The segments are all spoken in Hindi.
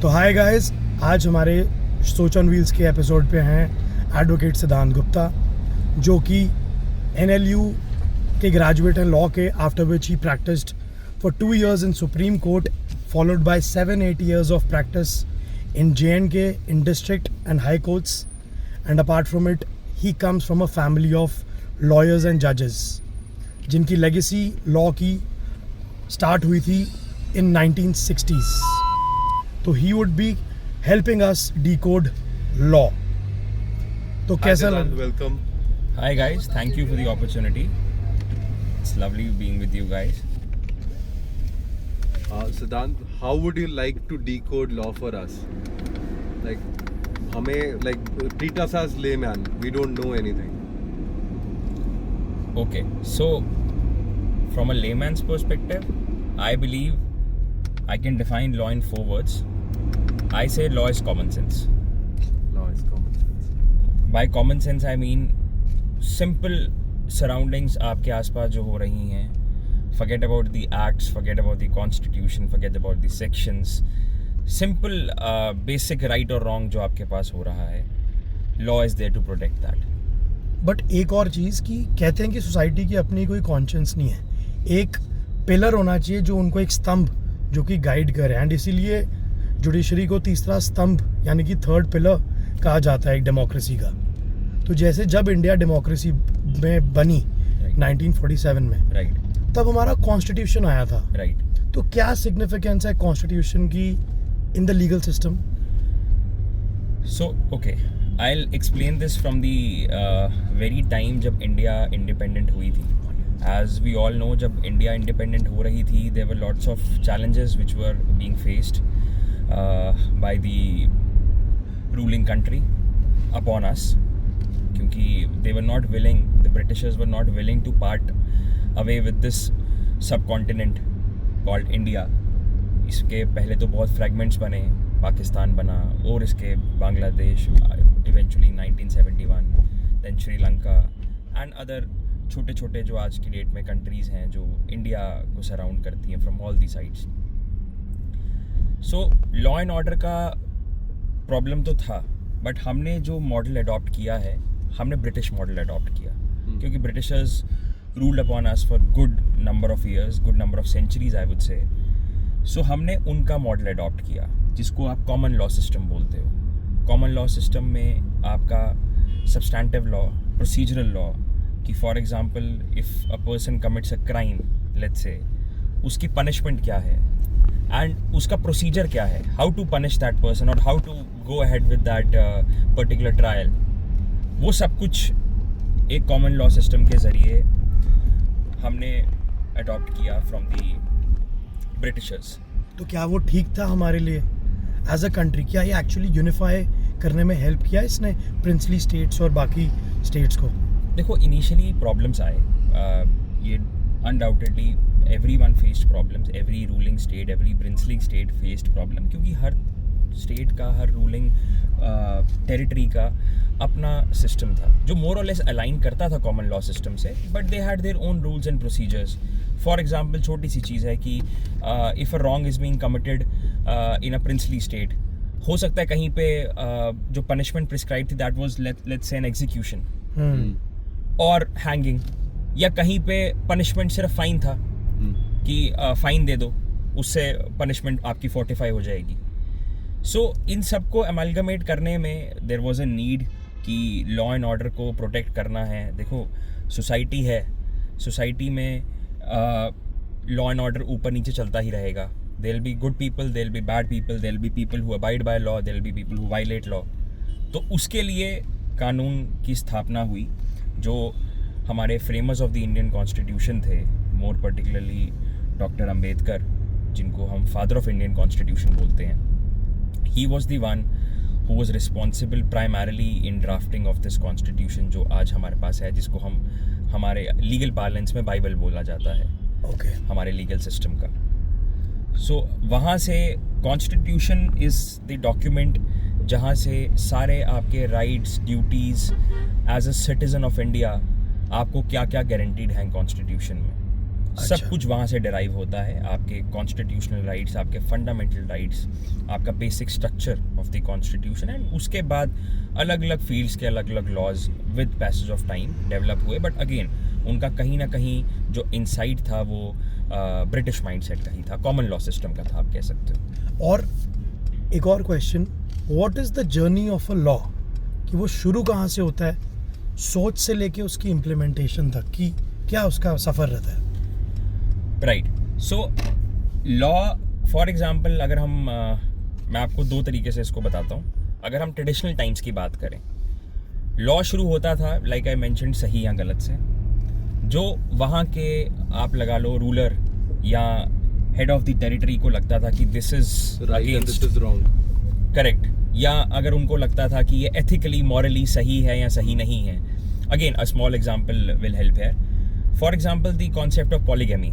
तो हाय गाइस, आज हमारे सोच ऑन व्हील्स के एपिसोड पे हैं एडवोकेट सिद्धांत गुप्ता, जो कि NLU के ग्रेजुएट हैं लॉ के, after which he practised for 2 years in supreme court, followed by 7-8 years of practice in J&K, in district and high courts. And apart from it, he comes from a family of lawyers and जजेस, जिनकी लेगेसी लॉ की स्टार्ट हुई थी in 1960s. तो he would be helping us decode law. तो कैसा लग? Welcome. Hi guys, thank you for the opportunity. It's lovely being with you guys. Siddhant, how would you like to decode law for us? Treat us as layman. We don't know anything. Okay, so from a layman's perspective, I believe I can define law in 4 words. I say law is common sense. Law is common sense. By common sense I mean simple surroundings आपके आसपास जो हो रही हैं. Forget about the acts, forget about the constitution, forget about the sections. Simple basic right or wrong जो आपके पास हो रहा है, law is there to protect that. But एक और चीज़ कि कहते हैं कि सोसाइटी की अपनी कोई कॉन्शियंस नहीं है. एक पिलर होना चाहिए जो उनको, एक स्तंभ जो कि गाइड करे. एंड इसीलिए जुडिशरी को तीसरा स्तंभ यानी कि थर्ड पिलर कहा जाता है एक डेमोक्रेसी का. तो जैसे जब इंडिया डेमोक्रेसी में बनी 1947 में, राइट, तब हमारा कॉन्स्टिट्यूशन आया था. राइट. तो क्या सिग्निफिकेंस है कॉन्स्टिट्यूशन की इन the legal system? So okay, I'll explain this from the very time जब इंडिया इंडिपेंडेंट हुई थी. As we all know, जब इंडिया इंडिपेंडेंट हो रही थी, there were lots of challenges which were being faced by the ruling country upon us, क्योंकि they were not willing, the Britishers were not willing to part away with this subcontinent called India. इसके पहले तो बहुत फ्रैगमेंट्स बने, पाकिस्तान बना और इसके Bangladesh, eventually 1971, then Sri Lanka and other छोटे छोटे जो आज की डेट में कंट्रीज़ हैं जो इंडिया को सराउंड करती हैं from all the sides. So law and order का प्रॉब्लम तो था, बट हमने जो मॉडल अडॉप्ट किया है, हमने ब्रिटिश मॉडल अडॉप्ट किया, क्योंकि Britishers ruled upon us for good number of years, good number of centuries I would say. So हमने उनका मॉडल अडॉप्ट किया, जिसको आप कॉमन लॉ सिस्टम बोलते हो. कॉमन लॉ सिस्टम में आपका सब्सटैंटिव लॉ, प्रोसीजरल लॉ, कि for example if a person commits a crime, let's say, उसकी पनिशमेंट क्या है एंड उसका प्रोसीजर क्या है, how to punish that person और how to go ahead with that particular trial, वो सब कुछ एक कॉमन लॉ सिस्टम के ज़रिए हमने अडॉप्ट किया फ्रॉम दी ब्रिटिशर्स. तो क्या वो ठीक था हमारे लिए एज अ कंट्री? क्या ये एक्चुअली यूनिफाई करने में हेल्प किया इसने प्रिंसली स्टेट्स और बाकी स्टेट्स को? देखो, इनिशियली प्रॉब्लम्स आए, ये undoubtedly everyone faced problems, every ruling state, every princely state faced problem, क्योंकि हर स्टेट का, हर रूलिंग टेरिटरी का अपना सिस्टम था जो मोर और लेस अलाइन करता था कॉमन लॉ सिस्टम से, but they had their own rules and procedures. For example, छोटी सी चीज़ है कि if a wrong is being committed in a princely state, हो सकता है कहीं पे जो पनिशमेंट प्रिस्क्राइब थी that was let's say an execution और हैंगिंग, या कहीं पे पनिशमेंट सिर्फ फाइन था कि फाइन दे दो, उससे पनिशमेंट आपकी फोर्टिफाई हो जाएगी. सो इन सबको अमेलगमेट करने में देयर वाज अ नीड कि लॉ एंड ऑर्डर को प्रोटेक्ट करना है. देखो, सोसाइटी है, सोसाइटी में लॉ एंड ऑर्डर ऊपर नीचे चलता ही रहेगा. There will be good people, there will be bad people, there will be people who abide by law, there will be people who violate law. तो उसके लिए कानून की स्थापना हुई, जो हमारे framers of the Indian constitution थे, मोर पर्टिकुलरली डॉक्टर अंबेडकर, जिनको हम फादर ऑफ इंडियन कॉन्स्टिट्यूशन बोलते हैं. He was the one who was responsible primarily in drafting of this constitution जो आज हमारे पास है, जिसको हम हमारे लीगल पार्लेंस में बाइबल बोला जाता है. Okay. हमारे लीगल सिस्टम का. सो वहाँ से कॉन्स्टिट्यूशन इज़ द डॉक्यूमेंट जहाँ से सारे आपके rights, duties as a citizen of India, आपको क्या क्या गारंटीड हैं कॉन्स्टिट्यूशन में. सब अच्छा। कुछ वहाँ से डिराइव होता है, आपके कॉन्स्टिट्यूशनल राइट्स, आपके फंडामेंटल राइट्स, आपका basic structure of the constitution, and उसके बाद अलग अलग फील्ड्स के अलग अलग laws with passage of time develop हुए. बट अगेन उनका कहीं ना कहीं जो इनसाइट था वो ब्रिटिश माइंडसेट का ही था, कॉमन लॉ सिस्टम का था, आप कह सकते हो. और एक और question, what is the journey of a law, कि वो शुरू कहाँ से होता है, सोच से लेके उसकी इम्प्लीमेंटेशन तक, कि क्या उसका सफ़र रहता है? Right. So law for example अगर हम मैं आपको दो तरीके से इसको बताता हूँ. अगर हम ट्रेडिशनल टाइम्स की बात करें, लॉ शुरू होता था लाइक आई मेंशन्ड सही या गलत से. जो वहाँ के आप लगा लो रूलर या हेड ऑफ द टेरिटरी को लगता था कि this is Right and this is wrong. Correct, या अगर उनको लगता था कि ये एथिकली मॉरली सही है या सही नहीं है. Again a small example will help here. For example the concept of polygamy.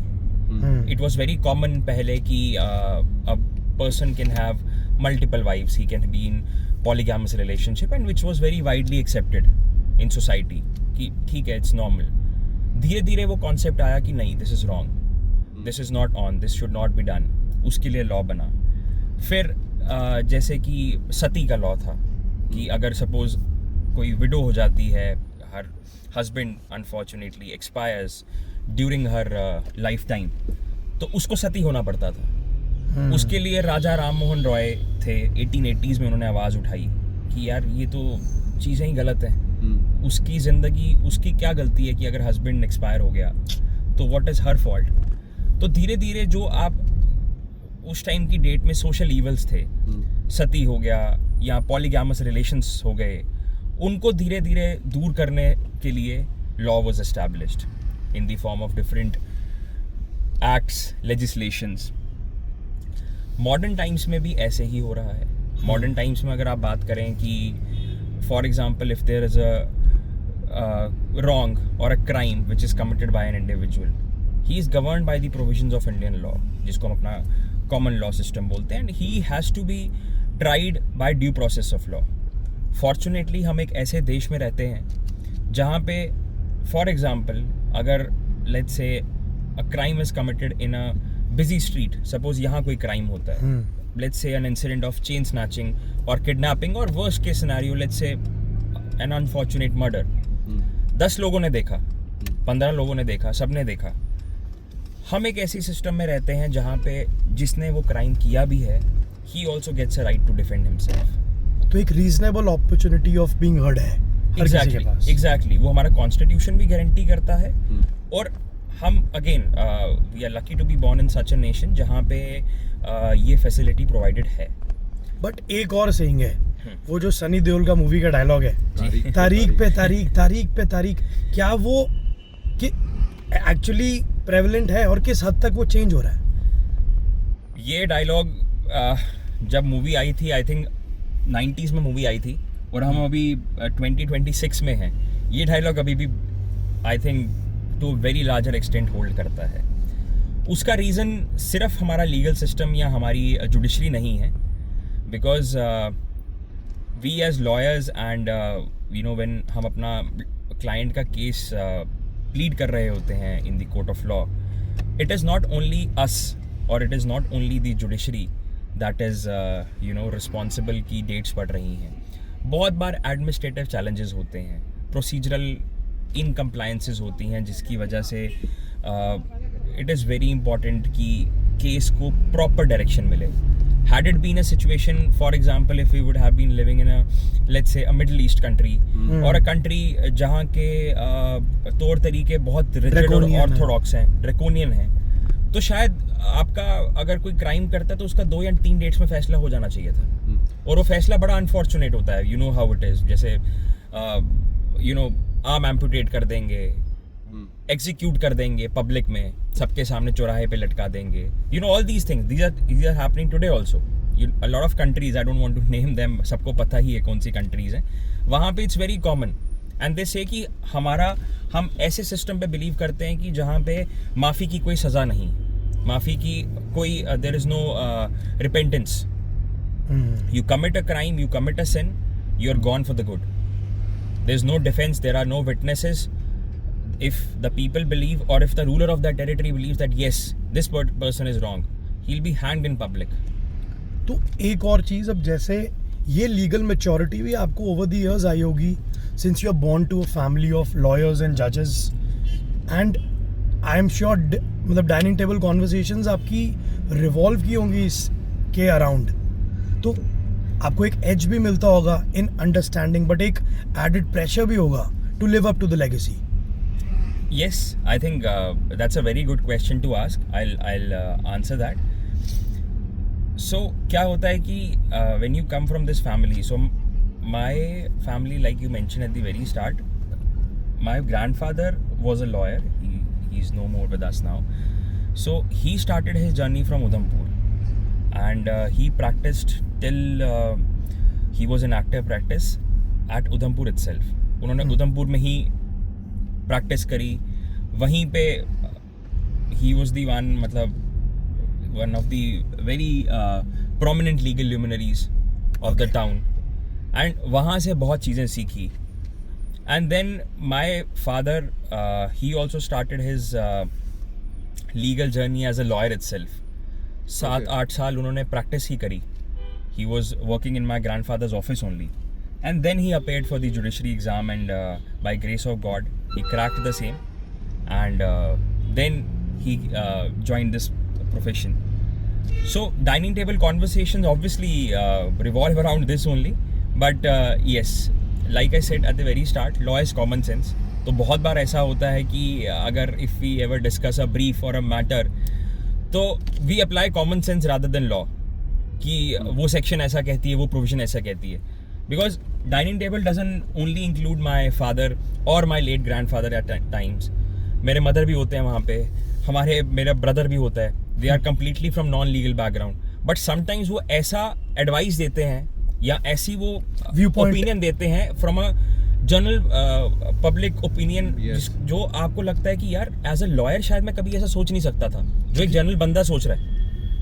It was very common पहले कि a person can have multiple wives, he can be in polygamous relationship, and which was very widely accepted in society कि ठीक है, it's normal. धीरे धीरे वो concept आया कि नहीं, this is wrong, this is not on, this should not be done. उसके लिए law बना. फिर जैसे कि सती का law था कि अगर suppose कोई widow हो जाती है, her husband unfortunately expires during her life time, तो उसको सती होना पड़ता था. उसके लिए राजा राम मोहन रॉय थे, 1880s में उन्होंने आवाज़ उठाई कि यार ये तो चीज़ें ही गलत हैं. उसकी ज़िंदगी, उसकी क्या गलती है कि अगर हस्बैंड एक्सपायर हो गया तो व्हाट इज़ हर फॉल्ट. तो धीरे धीरे जो आप उस टाइम की डेट में सोशल ईवल्स थे, सती हो गया या पॉलीगैमस रिलेशंस हो गए, उनको धीरे धीरे दूर करने के लिए law was established in the form of different acts, legislations. Modern times में भी ऐसे ही हो रहा है. Modern times में अगर आप बात करें कि for example if there is a wrong or a crime which is committed by an individual, he is governed by the provisions of Indian law, जिसको हम अपना common law system बोलते हैं, and he has to be tried by due process of law. Fortunately हम एक ऐसे देश में रहते हैं जहाँ पे फॉर एग्जाम्पल अगर let's say a crime is committed in a busy street, suppose यहाँ कोई क्राइम होता है, let's say an incident of chain snatching और किडनैपिंग, और worst case scenario let's say an unfortunate murder. 10 लोगों ने देखा, 15 लोगों ने देखा, सबने देखा. हम एक ऐसी सिस्टम में रहते हैं जहाँ पे जिसने वो क्राइम किया भी है, he also gets a right to defend himself. तो एक reasonable opportunity of being heard है एग्जैक्टली. वो हमारा कॉन्स्टिट्यूशन भी गारंटी करता है. और हम again we are lucky to be born in such a nation जहाँ पे ये फैसिलिटी प्रोवाइडेड है. बट एक और सेइंग है, वो जो सनी देओल का मूवी का डायलॉग है, तारीख पे तारीख, तारीख पे तारीख, क्या वो कि एक्चुअली प्रेवलेंट है और किस हद तक वो चेंज हो रहा है? ये डायलॉग जब मूवी आई थी, आई थिंक 90s में मूवी आई थी, और हम अभी 2026 में हैं. ये डायलॉग अभी भी I think to very larger extent hold करता है. उसका रीज़न सिर्फ हमारा लीगल सिस्टम या हमारी जुडिशरी नहीं है, because we as lawyers and you know when हम अपना क्लाइंट का केस प्लीड कर रहे होते हैं in the court of law, it is not only us और it is not only the judiciary that is you know responsible की डेट्स बढ़ रही हैं. बहुत बार एडमिनिस्ट्रेटिव चैलेंजेस होते हैं, प्रोसीजरल इनकम्प्लायंसेस होती हैं, जिसकी वजह से इट इज़ वेरी इंपॉर्टेंट कि केस को प्रॉपर डायरेक्शन मिले. Had it been a situation for example if we would have been living in a let's say a middle east country और अ कंट्री जहाँ के तौर तरीके बहुत रिजिड और ऑर्थोडॉक्स हैं, ड्रैकोनियन हैं, तो शायद आपका अगर कोई क्राइम करता है तो उसका 2 या 3 डेट्स में फैसला हो जाना चाहिए था. और वो फैसला बड़ा अनफॉर्चुनेट होता है. You know how it is. जैसे यू नो आर्म एम्पुटेट कर देंगे, एग्जीक्यूट कर देंगे पब्लिक में, सबके सामने चौराहे पे लटका देंगे. You know all these things, these are happening today also. A lot of countries, I don't want to name them, सबको पता ही है कौन सी कंट्रीज हैं. वहाँ पे it's very common. And they से कि हम ऐसे सिस्टम पे बिलीव करते हैं कि जहाँ पे माफ़ी की कोई सज़ा नहीं, माफ़ी की कोई there is no repentance. You commit a crime, you commit a sin, you're gone for the good. There's no defense, there are no witnesses. if the people believe, or if the ruler of that territory believes that yes, this person is wrong, he'll be hanged in public. तो एक और चीज़, अब जैसे ये लीगल मेच्योरिटी भी आपको ओवर द इयर्स आई होगी, since you are born to a family of lawyers and जजेस, एंड आई एम श्योर मतलब डाइनिंग टेबल कॉन्वर्सेशंस आपकी रिवॉल्व की होंगी इसके अराउंड, तो आपको एक एज भी मिलता होगा इन अंडरस्टैंडिंग, बट एक एडेड प्रेशर भी होगा to live up to the legacy. Yes, I think that's a very good question to ask. I'll answer that. So क्या होता है कि when you come from this family, so my family, like you mentioned at the very start, my grandfather was a lawyer. He's no more with us now. So he started his journey from Udhampur, and he practiced till he was in active practice at Udhampur itself. उन्होंने उधमपुर में ही प्रैक्टिस करी, वहीं पे ही वॉज दी वन, मतलब one of the very prominent legal luminaries of the town, and वहाँ से बहुत चीज़ें सीखी. And then my father, he also started his legal journey as a lawyer itself. 7-8 साल उन्होंने प्रैक्टिस ही करी. He was working in my grandfather's office only, and then he appeared for the judiciary exam, and by grace of God he cracked the same, and then he joined this profession. So dining table conversations obviously revolve around this only, but yes, like I said at the very start, law is common sense. तो बहुत बार ऐसा होता है कि अगर if we ever discuss a brief or a matter, तो we apply common sense rather than law, कि वो section ऐसा कहती है, वो provision ऐसा कहती है. Because dining table doesn't only include my father or my late grandfather at times. मेरे मदर भी होते हैं वहाँ पे, मेरा ब्रदर भी होता है. They are completely from non-legal background. But sometimes वो ऐसा advice देते हैं या ऐसी वो opinion देते हैं from a general public opinion, Yes. जो आपको लगता है कि यार as a lawyer शायद मैं कभी ऐसा सोच नहीं सकता था, जो एक जनरल बंदा सोच रहा है.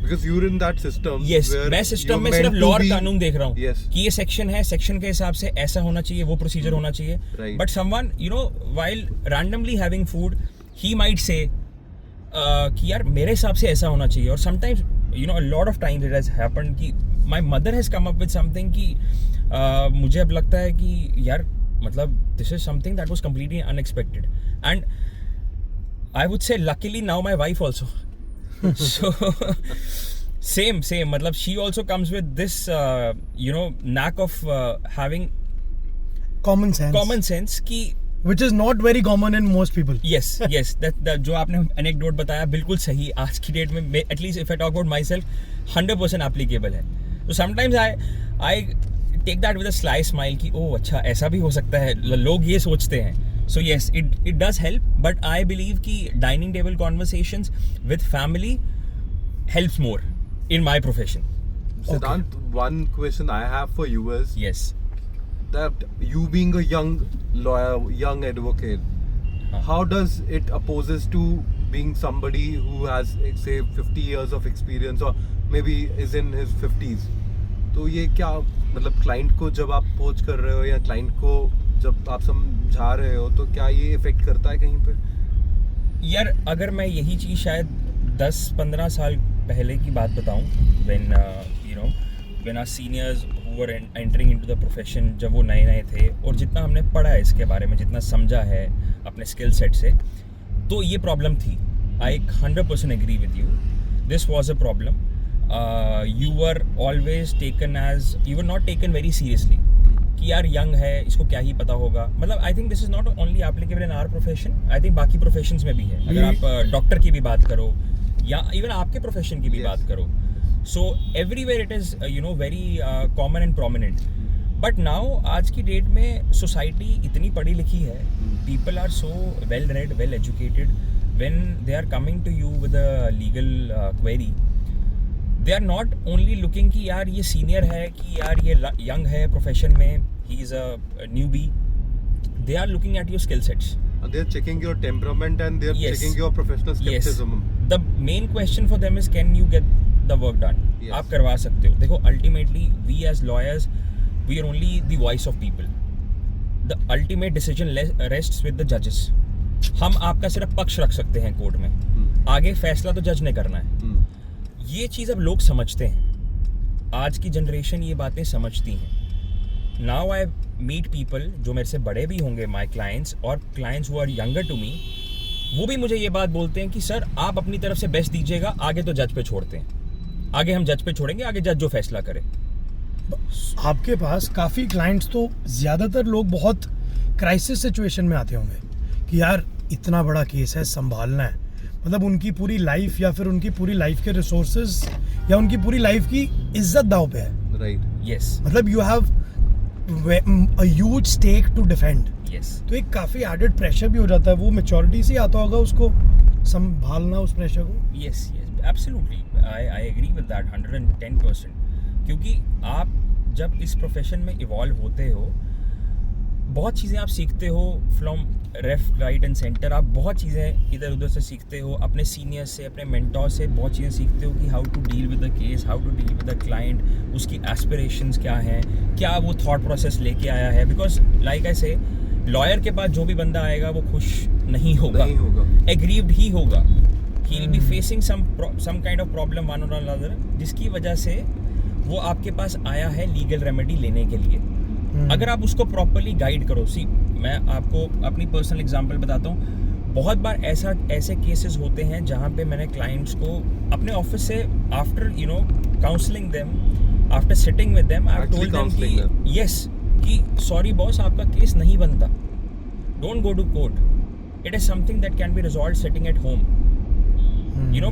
Because you're in that system. Yes, where मैं सिस्टम you're में meant सिर्फ to लॉ और be- कानून देख रहा हूँ Yes. कि ये सेक्शन है, सेक्शन के हिसाब से ऐसा होना चाहिए, वो प्रोसीजर होना चाहिए. Right. But someone while randomly having food, he might say कि यार मेरे हिसाब से ऐसा होना चाहिए. और sometimes a lot of times it has happened कि my mother has come up with something कि मुझे अब लगता है कि यार मतलब this is something that was completely unexpected, and I would say luckily now my wife also. So same मतलब she also comes with this knack of having common sense कि which is not very common in most people. yes that जो आपने anecdote बताया बिल्कुल सही. आज की डेट में at least if I talk about myself, 100% applicable है. So sometimes I take that with a sly smile कि ओह अच्छा ऐसा भी हो सकता है, लोग ये सोचते हैं. So yes, it does help, but I believe कि dining table conversations with family helps more in my profession. Siddhant, one question I have for you is Yes. that you being a young lawyer, young advocate, how does it opposes to being somebody who has say 50 years of experience or maybe is in his 50s? तो ये क्या मतलब क्लाइंट को जब आप अप्रोच कर रहे हो या क्लाइंट को जब आप समझा रहे हो, तो क्या ये इफेक्ट करता है कहीं पे? यार अगर मैं यही चीज़ शायद 10-15 साल पहले की बात बताऊं, when our seniors who were entering into the profession, जब वो नए थे और जितना हमने पढ़ा है इसके बारे में, जितना समझा है अपने स्किल सेट से, तो ये प्रॉब्लम थी. I 100% agree with you. This was a problem. You were always taken as, you were not taken very seriously कि यार यंग है, इसको क्या ही पता होगा. मतलब I think this is not only applicable in our profession, I think बाकी प्रोफेशंस में भी है. अगर आप डॉक्टर की भी बात करो या इवन आपके प्रोफेशन की भी बात करो, so everywhere it is very common and prominent. But now आज की डेट में सोसाइटी इतनी पढ़ी लिखी है, people are so well read, well educated. When they are coming to you with a legal query, they are not only looking कि यार ये सीनियर है, कि यार ये यंग है प्रोफेशन में, he is a newbie. They are looking at your skill sets. They are checking your temperament and they are Yes. checking your professional skepticism. Yes. The main question for them is, can you get the work done? Yes. आप करवा सकते हो. देखो ultimately we as lawyers, we are only the voice of people. The ultimate decision rests with the judges. हम आपका सिर्फ पक्ष रख सकते हैं कोर्ट में, आगे फैसला तो जज ने करना है। ये चीज़ अब लोग समझते हैं, आज की जनरेशन ये बातें समझती हैं। नाउ आई मीट पीपल जो मेरे से बड़े भी होंगे, माई क्लाइंट्स और clients who are younger to me, वो भी मुझे ये बात बोलते हैं कि सर आप अपनी तरफ से बेस्ट दीजिएगा, आगे तो जज पे छोड़ते हैं, आगे हम जज पे छोड़ेंगे, आगे जज जो फैसला करे। आपके पास काफ़ी क्लाइंट्स तो ज़्यादातर लोग बहुत क्राइसिस सिचुएशन में आते होंगे कि यार इतना बड़ा केस है, संभालना है, मतलब उनकी पूरी लाइफ या फिर उनकी पूरी लाइफ के रिसोर्सेज या उनकी पूरी लाइफ की इज्जत दांव पे है। राइट, यस, मतलब you have a huge stake to defend. Yes, तो एक काफ़ी एडेड प्रेशर भी हो जाता है, वो मैच्योरिटी से आता होगा उसको संभालना उस प्रेशर को। Yes, absolutely, I agree with that 110%। क्योंकि आप जब इस प्रोफेशन में इवॉल्व होते हो, बहुत चीज़ें आप सीखते हो from left right and centre. आप बहुत चीज़ें इधर उधर से सीखते हो, अपने सीनियर से, अपने मेंटोर से बहुत चीज़ें सीखते हो कि how to deal with the case, how to deal with the client, उसकी एस्पिरेशंस क्या हैं, क्या वो थॉट प्रोसेस लेके आया है। बिकॉज लाइक आई से, लॉयर के पास जो भी बंदा आएगा वो खुश नहीं होगा, एग्रीव्ड ही होगा। He will be facing some kind of problem one और अनदर, जिसकी वजह से वो आपके पास आया है लीगल रेमेडी लेने के लिए। अगर आप उसको प्रॉपरली गाइड करो, सी मैं आपको अपनी पर्सनल एग्जांपल बताता हूँ। बहुत बार ऐसे केसेस होते हैं जहाँ पे मैंने क्लाइंट्स को अपने ऑफिस से after counselling them, after sitting with them, I told them कि यस, कि सॉरी बॉस, आपका केस नहीं बनता, don't go to court, it is something that can be resolved sitting at home,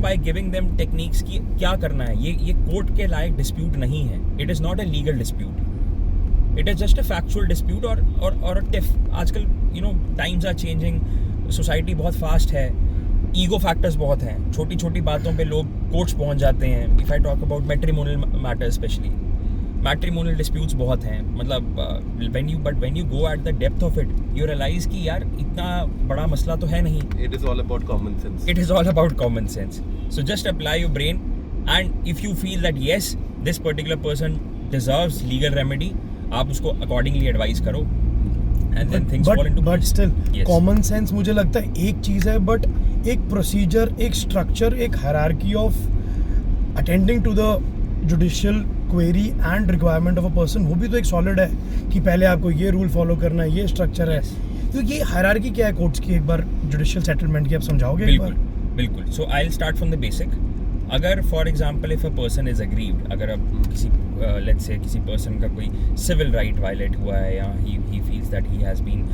by giving them techniques की क्या करना है। ये कोर्ट के लायक डिस्प्यूट नहीं है, it is not a legal dispute, it is just a factual dispute और अ टिफ। आजकल टाइम्स आर चेंजिंग, सोसाइटी बहुत फास्ट है, ईगो फैक्टर्स बहुत हैं, छोटी छोटी बातों पे लोग कोर्ट्स पहुंच जाते हैं। If I talk about matrimonial matters, specially matrimonial disputes बहुत हैं। मतलब when you go at the depth of it, you realise कि यार इतना बड़ा मसला तो है नहीं। It is all about common sense, it is all about common sense. So just apply your brain, and if you feel that yes this particular person deserves legal remedy, आप उसको अकॉर्डिंगली एडवाइस करो, and then things fall into but still Yes. Common sense मुझे लगता है एक चीज़ है, बट एक प्रोसीजर, एक स्ट्रक्चर, एक hierarchy of attending to the judicial query and requirement of a person, वो भी तो एक सॉलिड है कि पहले आपको ये रूल फॉलो करना है, ये स्ट्रक्चर है। तो ये हायरार्की क्या है कोर्ट्स की, एक बार जुडिशियल सेटलमेंट की आप समझाओगे? बिल्कुल बिल्कुल। So I will start from the basic. अगर for example if a person is aggrieved, अगर अब किसी लेट्स से किसी पर्सन का कोई सिविल राइट वायलेट हुआ है या he feels that he has been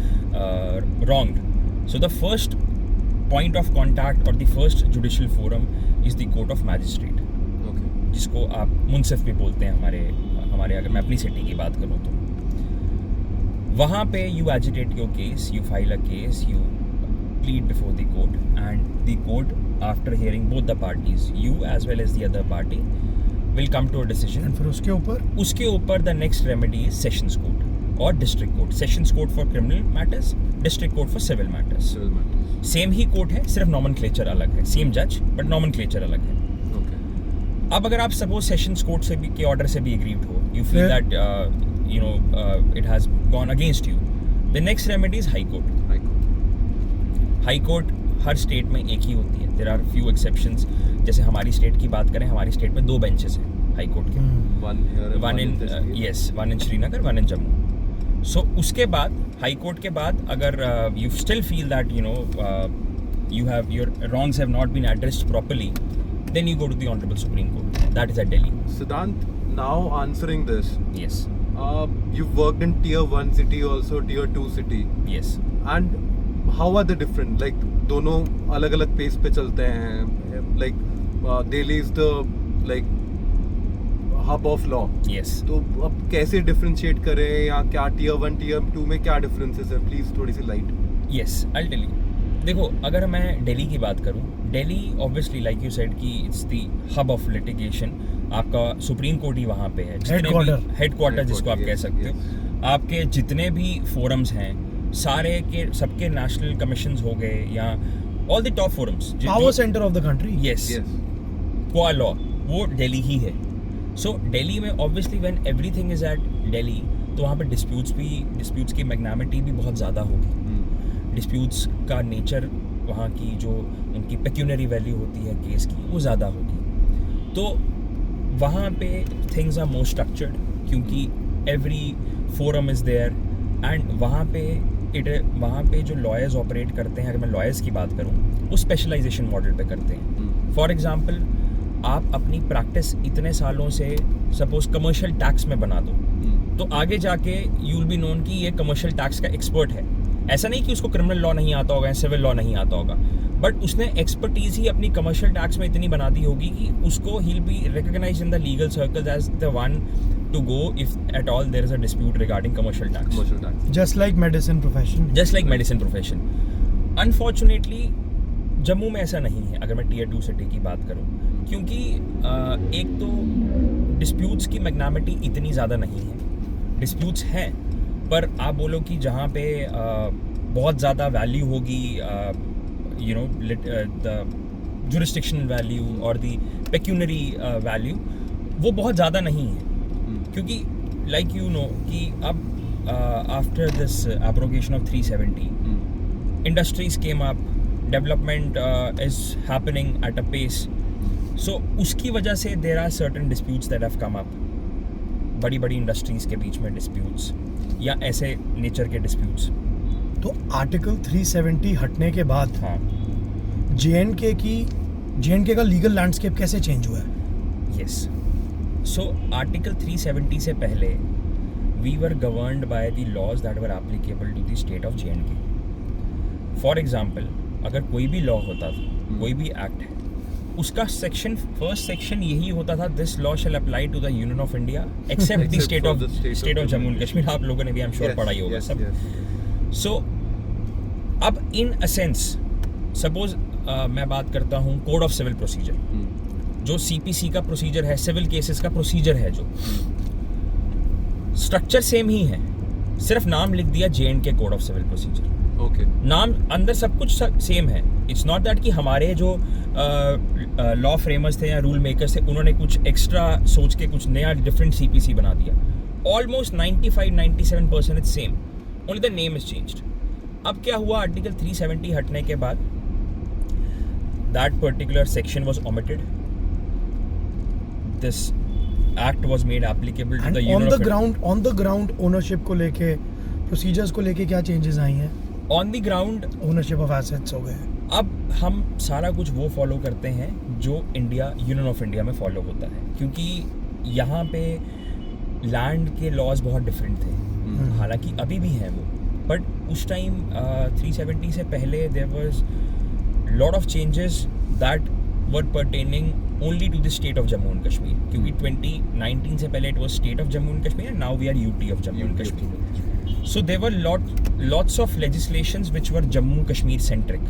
wronged, so the first point of contact और the first judicial forum is the court of magistrate, जिसको आप मुंसिफ भी बोलते हैं हमारे अगर मैं अपनी सिटी की बात करूँ तो। वहाँ पे you agitate your case, you file a case, you plead before the court, and the court, after hearing both the parties, you as well as the other party, will come to a decision. And फिर उसके ऊपर the next remedy is sessions court or district court. Sessions court for criminal matters, district court for civil matters. Same he court है, सिर्फ nomenclature अलग है, same judge but nomenclature अलग है। अब अगर आप suppose sessions court से भी के order से भी aggrieved हो, you feel that it has gone against you, the next remedy is high court. High court her state में एक ही होती है, देयर आर फ्यू एक्सेप्शंस। जैसे हमारी स्टेट की बात करें, हमारी स्टेट में 2 बेंचेस हैं हाई कोर्ट के, one in Srinagar, one in Jammu. So उसके बाद हाई कोर्ट के बाद अगर you still feel that you have your wrongs have not been addressed properly, then you go to the Honorable Supreme Court. That is at Delhi. Siddhant, now answering this. Yes. You've worked in tier 1 city, also tier 2 city. Yes. And how are they different? Like दोनों अलग अलग पेस पे चलते हैं. Like Delhi is the like hub of law. Yes. तो अब कैसे differentiate करें या क्या tier 1 tier 2 में क्या differences है? Please थोड़ी सी light. Yes, I'll tell you. देखो, अगर मैं दिल्ली की बात करूं, Delhi obviously like you said कि it's the hub of litigation. आपका सुप्रीम कोर्ट ही वहाँ पे है, हेडक्वार्टर जिसको आप कह सकते हो. आपके जितने भी फोरम्स हैं सारे के सबके नेशनल कमीशंस हो गए या all the top forums, power centre of the country. Yes, qua law वो दिल्ली ही है. सो दिल्ली में obviously when everything is at Delhi, तो वहाँ पे डिस्प्यूट्स की मैग्नामिटी भी बहुत ज़्यादा होगी. डिस्प्यूट्स का नेचर, वहाँ की जो उनकी पेक्यूनरी वैल्यू होती है केस की, वो ज़्यादा होगी। तो वहाँ पे थिंग्स आर मोर स्ट्रक्चर्ड, क्योंकि every forum is there and वहाँ पे जो लॉयर्स ऑपरेट करते हैं, अगर मैं लॉयर्स की बात करूँ, वो स्पेशलाइजेशन मॉडल पे करते हैं। फॉर एग्जांपल, आप अपनी प्रैक्टिस इतने सालों से सपोज कमर्शियल टैक्स में बना दो, तो आगे जाके यू विल बी नोन कि ये कमर्शियल टैक्स का एक्सपर्ट है। ऐसा नहीं कि उसको क्रिमिनल लॉ नहीं आता होगा या सिविल लॉ नहीं आता होगा, बट उसने एक्सपर्टीज ही अपनी कमर्शियल टैक्स में इतनी बना दी होगी कि उसको he will be recognised in the legal circles as the one to go if at all there is a dispute regarding commercial tax. Just like medicine profession. Just like medicine profession. Unfortunately, Jammu में ऐसा नहीं है, अगर मैं Tier 2 सिटी की बात करूं, क्योंकि एक तो डिस्प्यूट्स की मैग्नामिटी इतनी ज़्यादा नहीं है। डिस्प्यूट्स हैं, पर आप बोलो कि जहाँ पे बहुत ज़्यादा वैल्यू होगी, you know, the jurisdictional value और द पेक्यूनरी वैल्यू, वो बहुत ज़्यादा नहीं है। क्योंकि लाइक यू नो कि अब after this abrogation of 370 industries came up, development is happening at a pace, so उसकी वजह से there are certain disputes that have come up, बड़ी बड़ी इंडस्ट्रीज के बीच में डिस्प्यूट्स या ऐसे नेचर के डिस्प्यूट्स। तो आर्टिकल 370 हटने के बाद हाँ, जे.एन.के का लीगल लैंडस्केप कैसे चेंज हुआ है? यस, सो आर्टिकल 370 से पहले we were governed by the laws that were applicable to the state of J N K. For example, अगर कोई भी लॉ होता था, कोई भी एक्ट है, उसका फर्स्ट सेक्शन यही होता था, this law shall apply to the union of India except the state of Jammu and Kashmir. आप लोगों ने भी आई एम श्योर पढ़ा ही होगा सब। सो अब इन अ सेंस, सपोज मैं बात करता हूँ कोड ऑफ सिविल प्रोसीजर, जो सीपीसी का प्रोसीजर है, सिविल केसेस का प्रोसीजर है, जो स्ट्रक्चर सेम ही है, सिर्फ नाम लिख दिया J N K code of civil procedure. Okay, नाम अंदर सब कुछ सेम है। इट्स नॉट दैट कि हमारे जो लॉ फ्रेमर्स थे या रूल मेकर्स थे, उन्होंने कुछ एक्स्ट्रा सोच के कुछ नया डिफरेंट सीपीसी बना दिया। Almost 95-97% is same, only the name is changed. अब क्या हुआ, आर्टिकल 370 हटने के बाद that particular section was omitted, this act was made applicable to the union on the ground ownership को लेके, प्रोसीजर्स को लेके क्या चेंजेस आई हैं? On the ground ownership of assets हो गए। अब हम सारा कुछ वो फॉलो करते हैं जो यूनियन ऑफ इंडिया में फॉलो होता है, क्योंकि यहाँ पे लैंड के लॉज बहुत डिफरेंट थे, हालांकि अभी भी हैं वो, बट उस टाइम 370 से पहले there was lot of changes that were pertaining only to the state of Jammu and Kashmir, क्योंकि 2019 से पहले it was state of Jammu and Kashmir and now we are UT of Jammu and Kashmir. So there were lots of legislations which were Jammu Kashmir centric.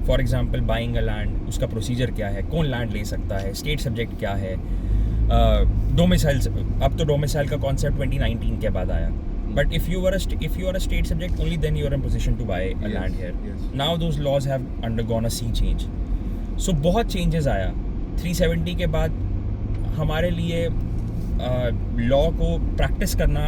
For example, buying a land, उसका प्रोसीजर क्या है, कौन लैंड ले सकता है, स्टेट सब्जेक्ट क्या है, डोमिसाइल, अब तो डोमिसाइल का कॉन्सेप्ट 2019 के बाद आया, but if you are a state subject, only then you are in position to buy a land here. Now those laws have undergone a sea change. So बहुत changes आया 370 के बाद। हमारे लिए लॉ को प्रैक्टिस करना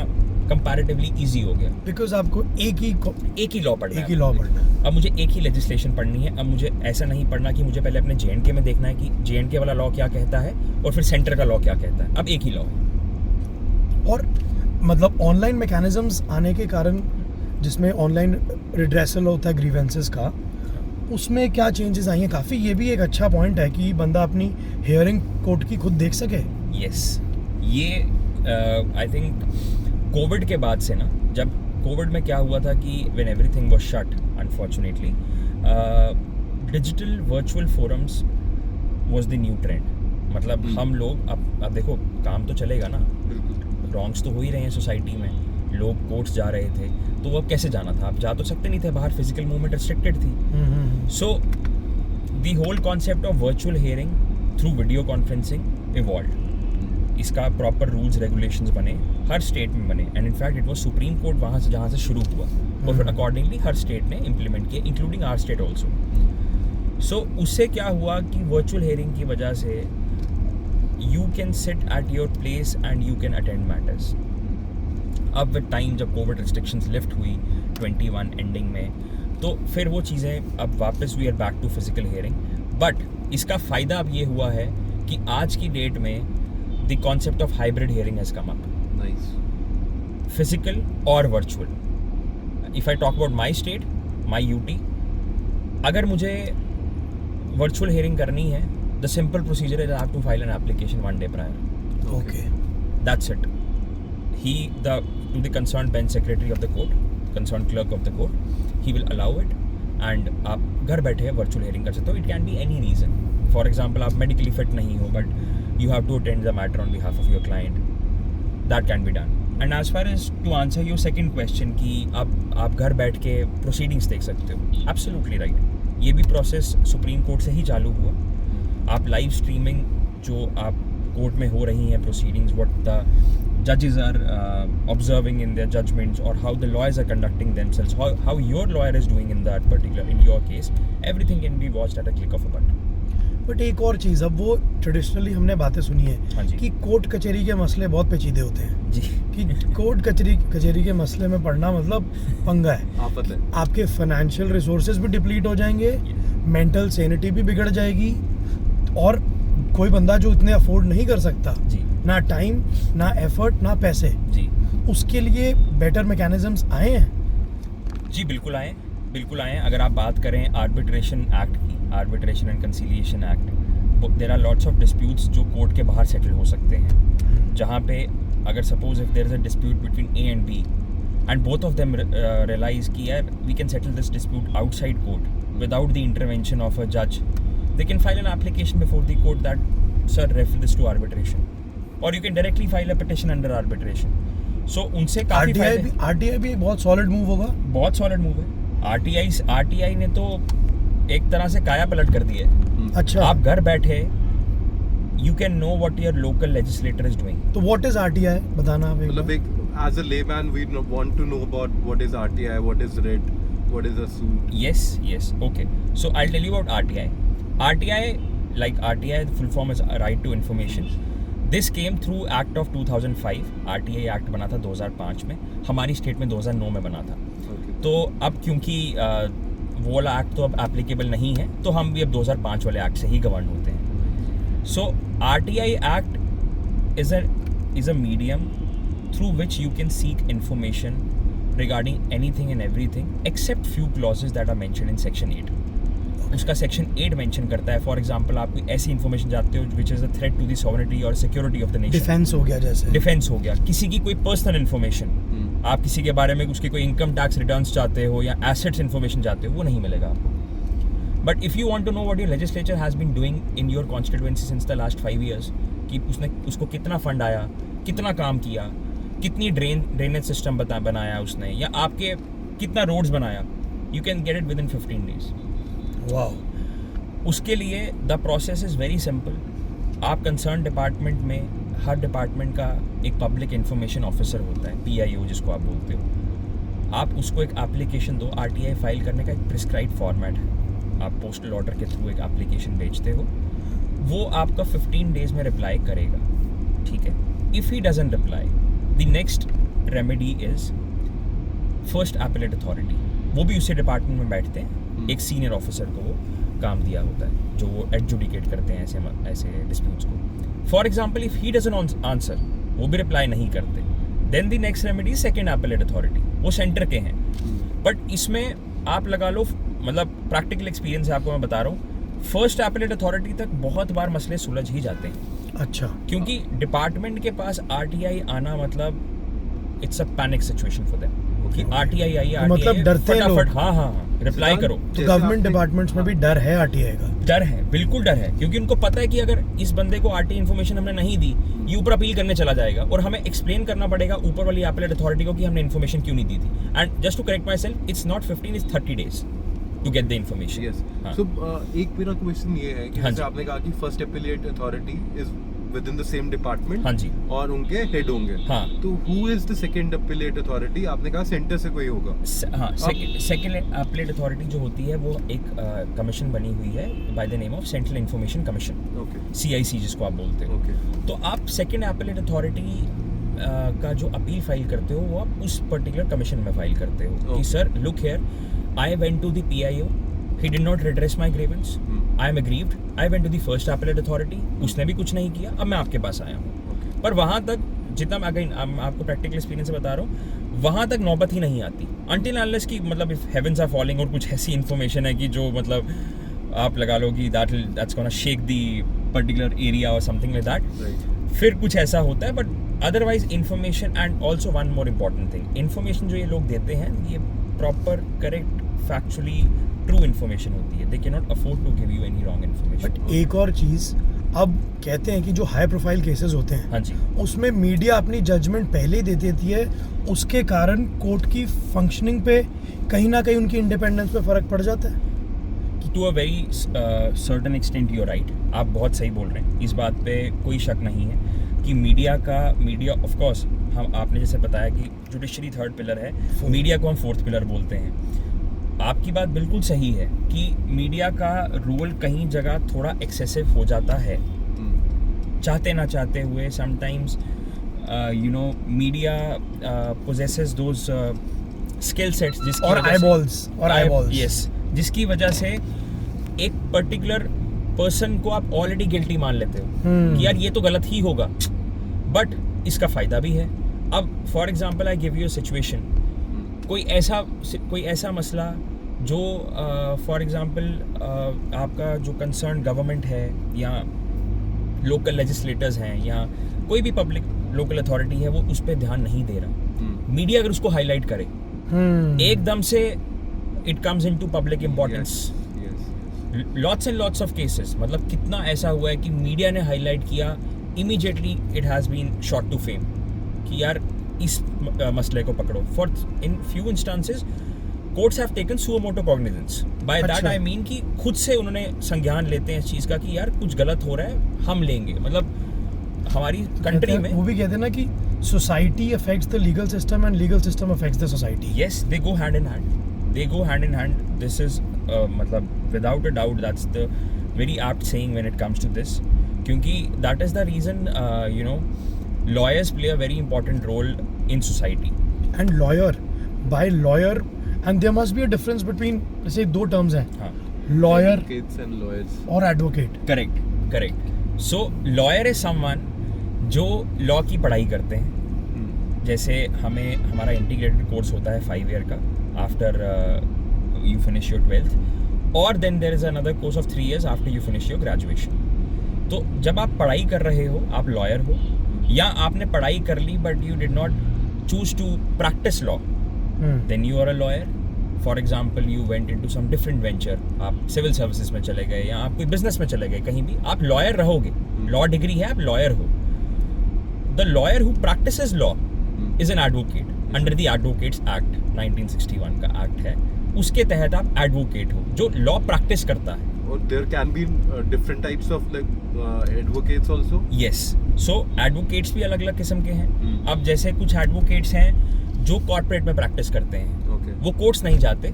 कंपैरेटिवली इजी हो गया, बिकॉज आपको एक ही लॉ पढ़ना है। अब मुझे एक ही लेजिस्लेशन पढ़नी है। अब मुझे ऐसा नहीं पढ़ना कि मुझे पहले अपने जे.एन.के में देखना है कि जे.एन.के वाला लॉ क्या कहता है और फिर सेंटर का लॉ क्या कहता है। अब एक ही लॉ है। और मतलब ऑनलाइन मैकेनिज्म्स आने के कारण, जिसमें ऑनलाइन रिड्रेसल होता है ग्रीवेंसेस का, उसमें क्या चेंजेस आई हैं? काफ़ी ये भी एक अच्छा पॉइंट है कि बंदा अपनी हियरिंग कोर्ट की खुद देख सके। यस, ये आई थिंक कोविड के बाद से ना, जब कोविड में क्या हुआ था कि when everything was shut unfortunately, digital virtual forums was the new trend. मतलब हम लोग अब देखो, काम तो चलेगा ना, रॉन्ग्स तो हो ही रहे हैं सोसाइटी में, लोग कोर्ट्स जा रहे थे, तो वो अब कैसे जाना था? आप जा तो सकते नहीं थे बाहर, फिजिकल मूवमेंट रिस्ट्रिक्टेड थी। So the whole concept of virtual hearing through video conferencing evolved. इसका प्रॉपर रूल्स रेगुलेशंस बने, हर स्टेट में बने, and in fact it was Supreme Court वहाँ से जहाँ से शुरू हुआ, और फिर अकॉर्डिंगली हर स्टेट ने इम्प्लीमेंट किया, including our state also. So उससे क्या हुआ कि वर्चुअल हियरिंग की वजह से you can sit at your place and you can attend matters. अब विद टाइम, जब कोविड रिस्ट्रिक्शंस लिफ्ट हुई 21 एंडिंग में, तो फिर वो चीज़ें अब वापस we are back to physical hearing. But इसका फ़ायदा अब ये हुआ है कि आज की डेट में the concept of hybrid hearing has come up. Nice. Physical और virtual. If I talk about my state, my UT, अगर मुझे वर्चुअल हियरिंग करनी है, the simple procedure is I have to file an application 1 day prior. Okay. That's it. To the concerned bench secretary of the court, concerned clerk of the court, he will allow it, and आप घर बैठे वर्चुअल हियरिंग कर सकते हो. It can be any reason. For example, आप medically fit नहीं हो, but you have to attend the matter on behalf of your client. That can be done. And as far as to answer your second question कि आप घर बैठ के proceedings देख सकते हो, absolutely right. ये भी process सुप्रीम कोर्ट से ही चालू हुआ. आप लाइव स्ट्रीमिंग जो आप कोर्ट में हो रही हैं proceedings, what the judges are observing in their judgments, or how the lawyers are conducting themselves, how your lawyer is doing in your case, everything can be watched at a click of a button. But एक और चीज़, अब वो ट्रेडिशनली हमने बातें सुनी हाँ है जी. कि कोर्ट कचहरी के मसले बहुत पेचीदे होते हैं जी. कि कोर्ट कचहरी के मसले में पड़ना मतलब पंगा है. आफत है. आपके फाइनेंशियल रिसोर्सेज भी डिप्लीट हो जाएंगे, मेंटल सैनिटी भी बिगड़ जाएगी, और कोई बंदा जो इतने अफोर्ड नहीं कर सकता, जी. ना टाइम, ना एफर्ट, ना पैसे, जी. उसके लिए बेटर मैकेनिज्म्स आए हैं. जी बिल्कुल आए, बिल्कुल आए. अगर आप बात करें आर्बिट्रेशन एक्ट की, arbitration and conciliation act, there are lots of disputes जो कोर्ट के बाहर सेटल हो सकते हैं, जहाँ पे अगर suppose if there is a dispute between A and B and both of them realise कि यार we can settle this dispute outside court without the intervention of a जज, they can file an application before the court that sir refer this to arbitration, or you can directly file a petition under arbitration. So उनसे काफी फायदे. आरटीआई भी बहुत सॉलिड मूव होगा. बहुत सॉलिड मूव है. आरटीआई ने तो एक तरह से काया पलट कर दी है. अच्छा. आप घर बैठे you can know what your local legislator is doing. तो व्हाट इज आरटीआई बताना आप एक मतलब बार. एक as a layman we want to know about what is RTI, what is writ, what is a suit. Yes. Okay. So I'll tell you about RTI. RTI, the full form is Right to Information. This came through Act of 2005. RTI Act बना था 2005 में. हमारी स्टेट में 2009 में बना था. Okay. तो अब क्योंकि वो वाला एक्ट तो अब एप्लीकेबल नहीं है, तो हम भी अब 2005 वाले एक्ट से ही गवर्न होते हैं. सो RTI Act is a medium through which you can seek information regarding anything and everything except few clauses that are mentioned in Section 8. उसका सेक्शन 8 मेंशन करता है. फॉर एग्जांपल आप कोई ऐसी इन्फॉर्मेशन चाहते हो which is a threat to the sovereignty और security of the nation. Defence हो गया, जैसे डिफेंस हो गया. किसी की कोई पर्सनल इन्फॉर्मेशन, आप किसी के बारे में उसके कोई इनकम टैक्स रिटर्न्स चाहते हो या एसेट्स इन्फॉर्मेशन चाहते हो, वो नहीं मिलेगा आपको. But if you want to know what your legislature has been doing in your constituency since the last 5 years, कि उसको कितना फंड आया, कितना काम किया, कितनी ड्रेनेज सिस्टम बनाया उसने, या आपके कितना रोड्स बनाया, you can get it with in 15 days. Wow. उसके लिए the process is very simple. आप कंसर्न डिपार्टमेंट में, हर डिपार्टमेंट का एक पब्लिक इंफॉर्मेशन ऑफिसर होता है, PIO जिसको आप बोलते हो. आप उसको एक एप्लीकेशन दो. RTI फाइल करने का एक प्रिस्क्राइब फॉर्मेट है. आप पोस्टल ऑर्डर के थ्रू एक एप्लीकेशन भेजते हो, वो आपका 15 days में रिप्लाई करेगा. ठीक है. If he doesn't reply, the next remedy is first appellate authority. वो भी उसी डिपार्टमेंट में बैठते हैं. एक सीनियर ऑफिसर को वो काम दिया होता है जो वो एडजुडिकेट करते हैं ऐसे डिस्प्यूट्स को. For example if he doesn't answer, वो भी रिप्लाई नहीं करते, then the next remedy second appellate authority. वो सेंटर के हैं. बट इसमें आप लगा लो, मतलब प्रैक्टिकल एक्सपीरियंस है आपको मैं बता रहा हूँ, फर्स्ट एपेलेट अथॉरिटी तक बहुत बार मसले सुलझ ही जाते हैं. अच्छा. क्योंकि डिपार्टमेंट के पास RTI आना मतलब it's a panic situation for them. कि RTI आई है, मतलब डरते हैं लोग. हाँ रिप्लाई करो. तो गवर्नमेंट डिपार्टमेंट्स में भी डर है RTI का. डर है, बिल्कुल डर है, क्योंकि उनको पता है कि अगर इस बंदे को RTI इन्फॉर्मेशन हमने नहीं दी, ये ऊपर अपील करने चला जाएगा और हमें एक्सप्लेन करना पड़ेगा ऊपर वाली एपेलेट अथॉरिटी को कि हमने इन्फॉर्मेशन क्यों नहीं दी थी. And just to correct myself, it's not 15, it's 30 days to get the information. Yes. So एक मेरा क्वेश्चन ये है कि जैसे आपने कहा कि first appellate authority is with in the same department. हाँ जी. और उनके हेड होंगे. हाँ. तो who is the second appellate authority? आपने कहा सेंटर से कोई होगा. हाँ. सेकंड एपेलेट अथॉरिटी जो होती है वो एक कमीशन बनी हुई है by the name of central information commission. Okay. CIC जिसको आप बोलते हो. ओके. तो आप सेकंड एपेलेट अथॉरिटी का जो अपील फाइल करते हो, वो आप उस पर्टिकुलर कमीशन में फाइल करते हो कि sir look here, I went to the PIO. He did not redress my grievance. I am aggrieved. I went to the first appellate authority. उसने भी कुछ नहीं किया. अब मैं आपके पास आया हूँ. पर वहाँ तक जितना मैं अगेन आपको प्रैक्टिकल एक्सपीरियंस से बता रहा हूँ, वहाँ तक नौबत ही नहीं आती. Until unless की मतलब if heavens are falling और कुछ ऐसी इन्फॉर्मेशन है कि जो मतलब आप लगा लो कि that's gonna shake the particular area or something like that. Right. फिर कुछ ऐसा होता है. But otherwise information and also one more important thing. Information जो ये लोग देते हैं ये proper, correct, factually true information होती है. They cannot afford to give you any wrong information. But एक और चीज़, अब कहते हैं कि जो हाई प्रोफाइल केसेस होते हैं, हाँ जी. उसमें मीडिया अपनी जजमेंट पहले ही दे देती है. उसके कारण कोर्ट की फंक्शनिंग पे कहीं ना कहीं उनकी इंडिपेंडेंस पे फ़र्क पड़ जाता है. To a very certain extent you are right. आप बहुत सही बोल रहे हैं. इस बात पे कोई शक नहीं है कि मीडिया ऑफ कोर्स हम आपने जैसे बताया कि जुडिशरी थर्ड पिलर है, मीडिया को हम फोर्थ पिलर बोलते हैं. आपकी बात बिल्कुल सही है कि मीडिया का रोल कहीं जगह थोड़ा एक्सेसिव हो जाता है, चाहते ना चाहते हुए. Sometimes media possesses those skill sets जिसकी और आईबॉल्स यस, जिसकी वजह से एक पर्टिकुलर पर्सन को आप ऑलरेडी गिल्टी मान लेते हो कि यार ये तो गलत ही होगा, बट इसका फ़ायदा भी है. अब for example I give you a situation. कोई ऐसा मसला जो फॉर एग्जांपल आपका जो कंसर्न गवर्नमेंट है या लोकल लेजिस्लेटर्स हैं या कोई भी पब्लिक लोकल अथॉरिटी है, वो उस पर ध्यान नहीं दे रहा. मीडिया अगर उसको हाईलाइट करे एकदम से it comes into public importance. Lots and lots of cases, मतलब कितना ऐसा हुआ है कि मीडिया ने हाईलाइट किया, immediately it has been shot to fame कि यार इस मसले को पकड़ो. For in few instances courts have taken suo motu cognizance. By that I mean कि खुद से उन्होंने संज्ञान लेते हैं इस चीज़ का कि यार कुछ गलत हो रहा है, हम लेंगे. मतलब हमारी कंट्री में वो भी कहते हैं ना कि society affects the legal system and legal system affects the society. yes, they go hand in hand. This is मतलब without a doubt that's the very apt saying when it comes to this, क्योंकि that is the reason lawyers play a very important role in society. And by lawyer, and there must be a difference between, जैसे दो terms हैं, हाँ, lawyer Advocates and lawyers. और advocate. correct. So lawyer is someone जो लॉ की पढ़ाई करते हैं. जैसे हमारा इंटीग्रेटेड कोर्स होता है 5 ईयर का after you finish your 12th, और then there is another course of 3 years after you finish your graduation. तो जब आप पढ़ाई कर रहे हो, आप लॉयर हो, या आपने पढ़ाई कर ली but you did not choose to practise law, then you are a lawyer. For example you went into some different venture, आप सिविल सर्विसेज में चले गए या आप कोई बिजनेस में चले गए, कहीं भी आप लॉयर रहोगे. लॉ डिग्री है, आप लॉयर हो. The lawyer who practices law is an advocate under the advocates act 1961 का एक्ट है. उसके तहत आप एडवोकेट हो जो लॉ प्रैक्टिस करता है. Or there can be different types of advocates also. Yes, so advocates भी अलग अलग किस्म के हैं. अब जैसे कुछ एडवोकेट्स हैं जो कॉर्पोरेट में प्रैक्टिस करते हैं. Okay. वो कोर्ट्स नहीं जाते,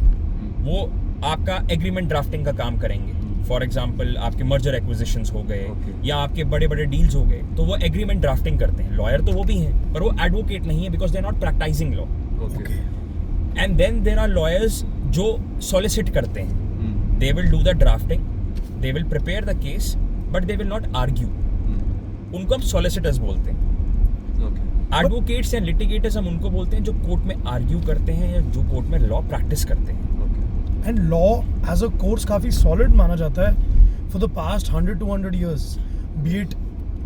वो आपका एग्रीमेंट ड्राफ्टिंग का काम करेंगे. फॉर एग्जाम्पल आपके मर्जर एक्विजिशंस हो गए या आपके बड़े बड़े डील्स हो गए, तो वो एग्रीमेंट ड्राफ्टिंग करते हैं. लॉयर तो वो भी हैं, पर वो एडवोकेट नहीं है because they are not practising law. Okay. And then there are lawyers जो सॉलिसिट करते हैं. They will do the drafting, they will prepare the case, but they will not argue. उनको हम solicitors बोलते हैं. Okay. Advocates या litigators हम उनको बोलते हैं जो कोर्ट में आर्ग्यू करते हैं या जो कोर्ट में लॉ प्रैक्टिस करते हैं. Okay. And law as a course काफ़ी सॉलिड माना जाता है for the past 100-200 years. Be it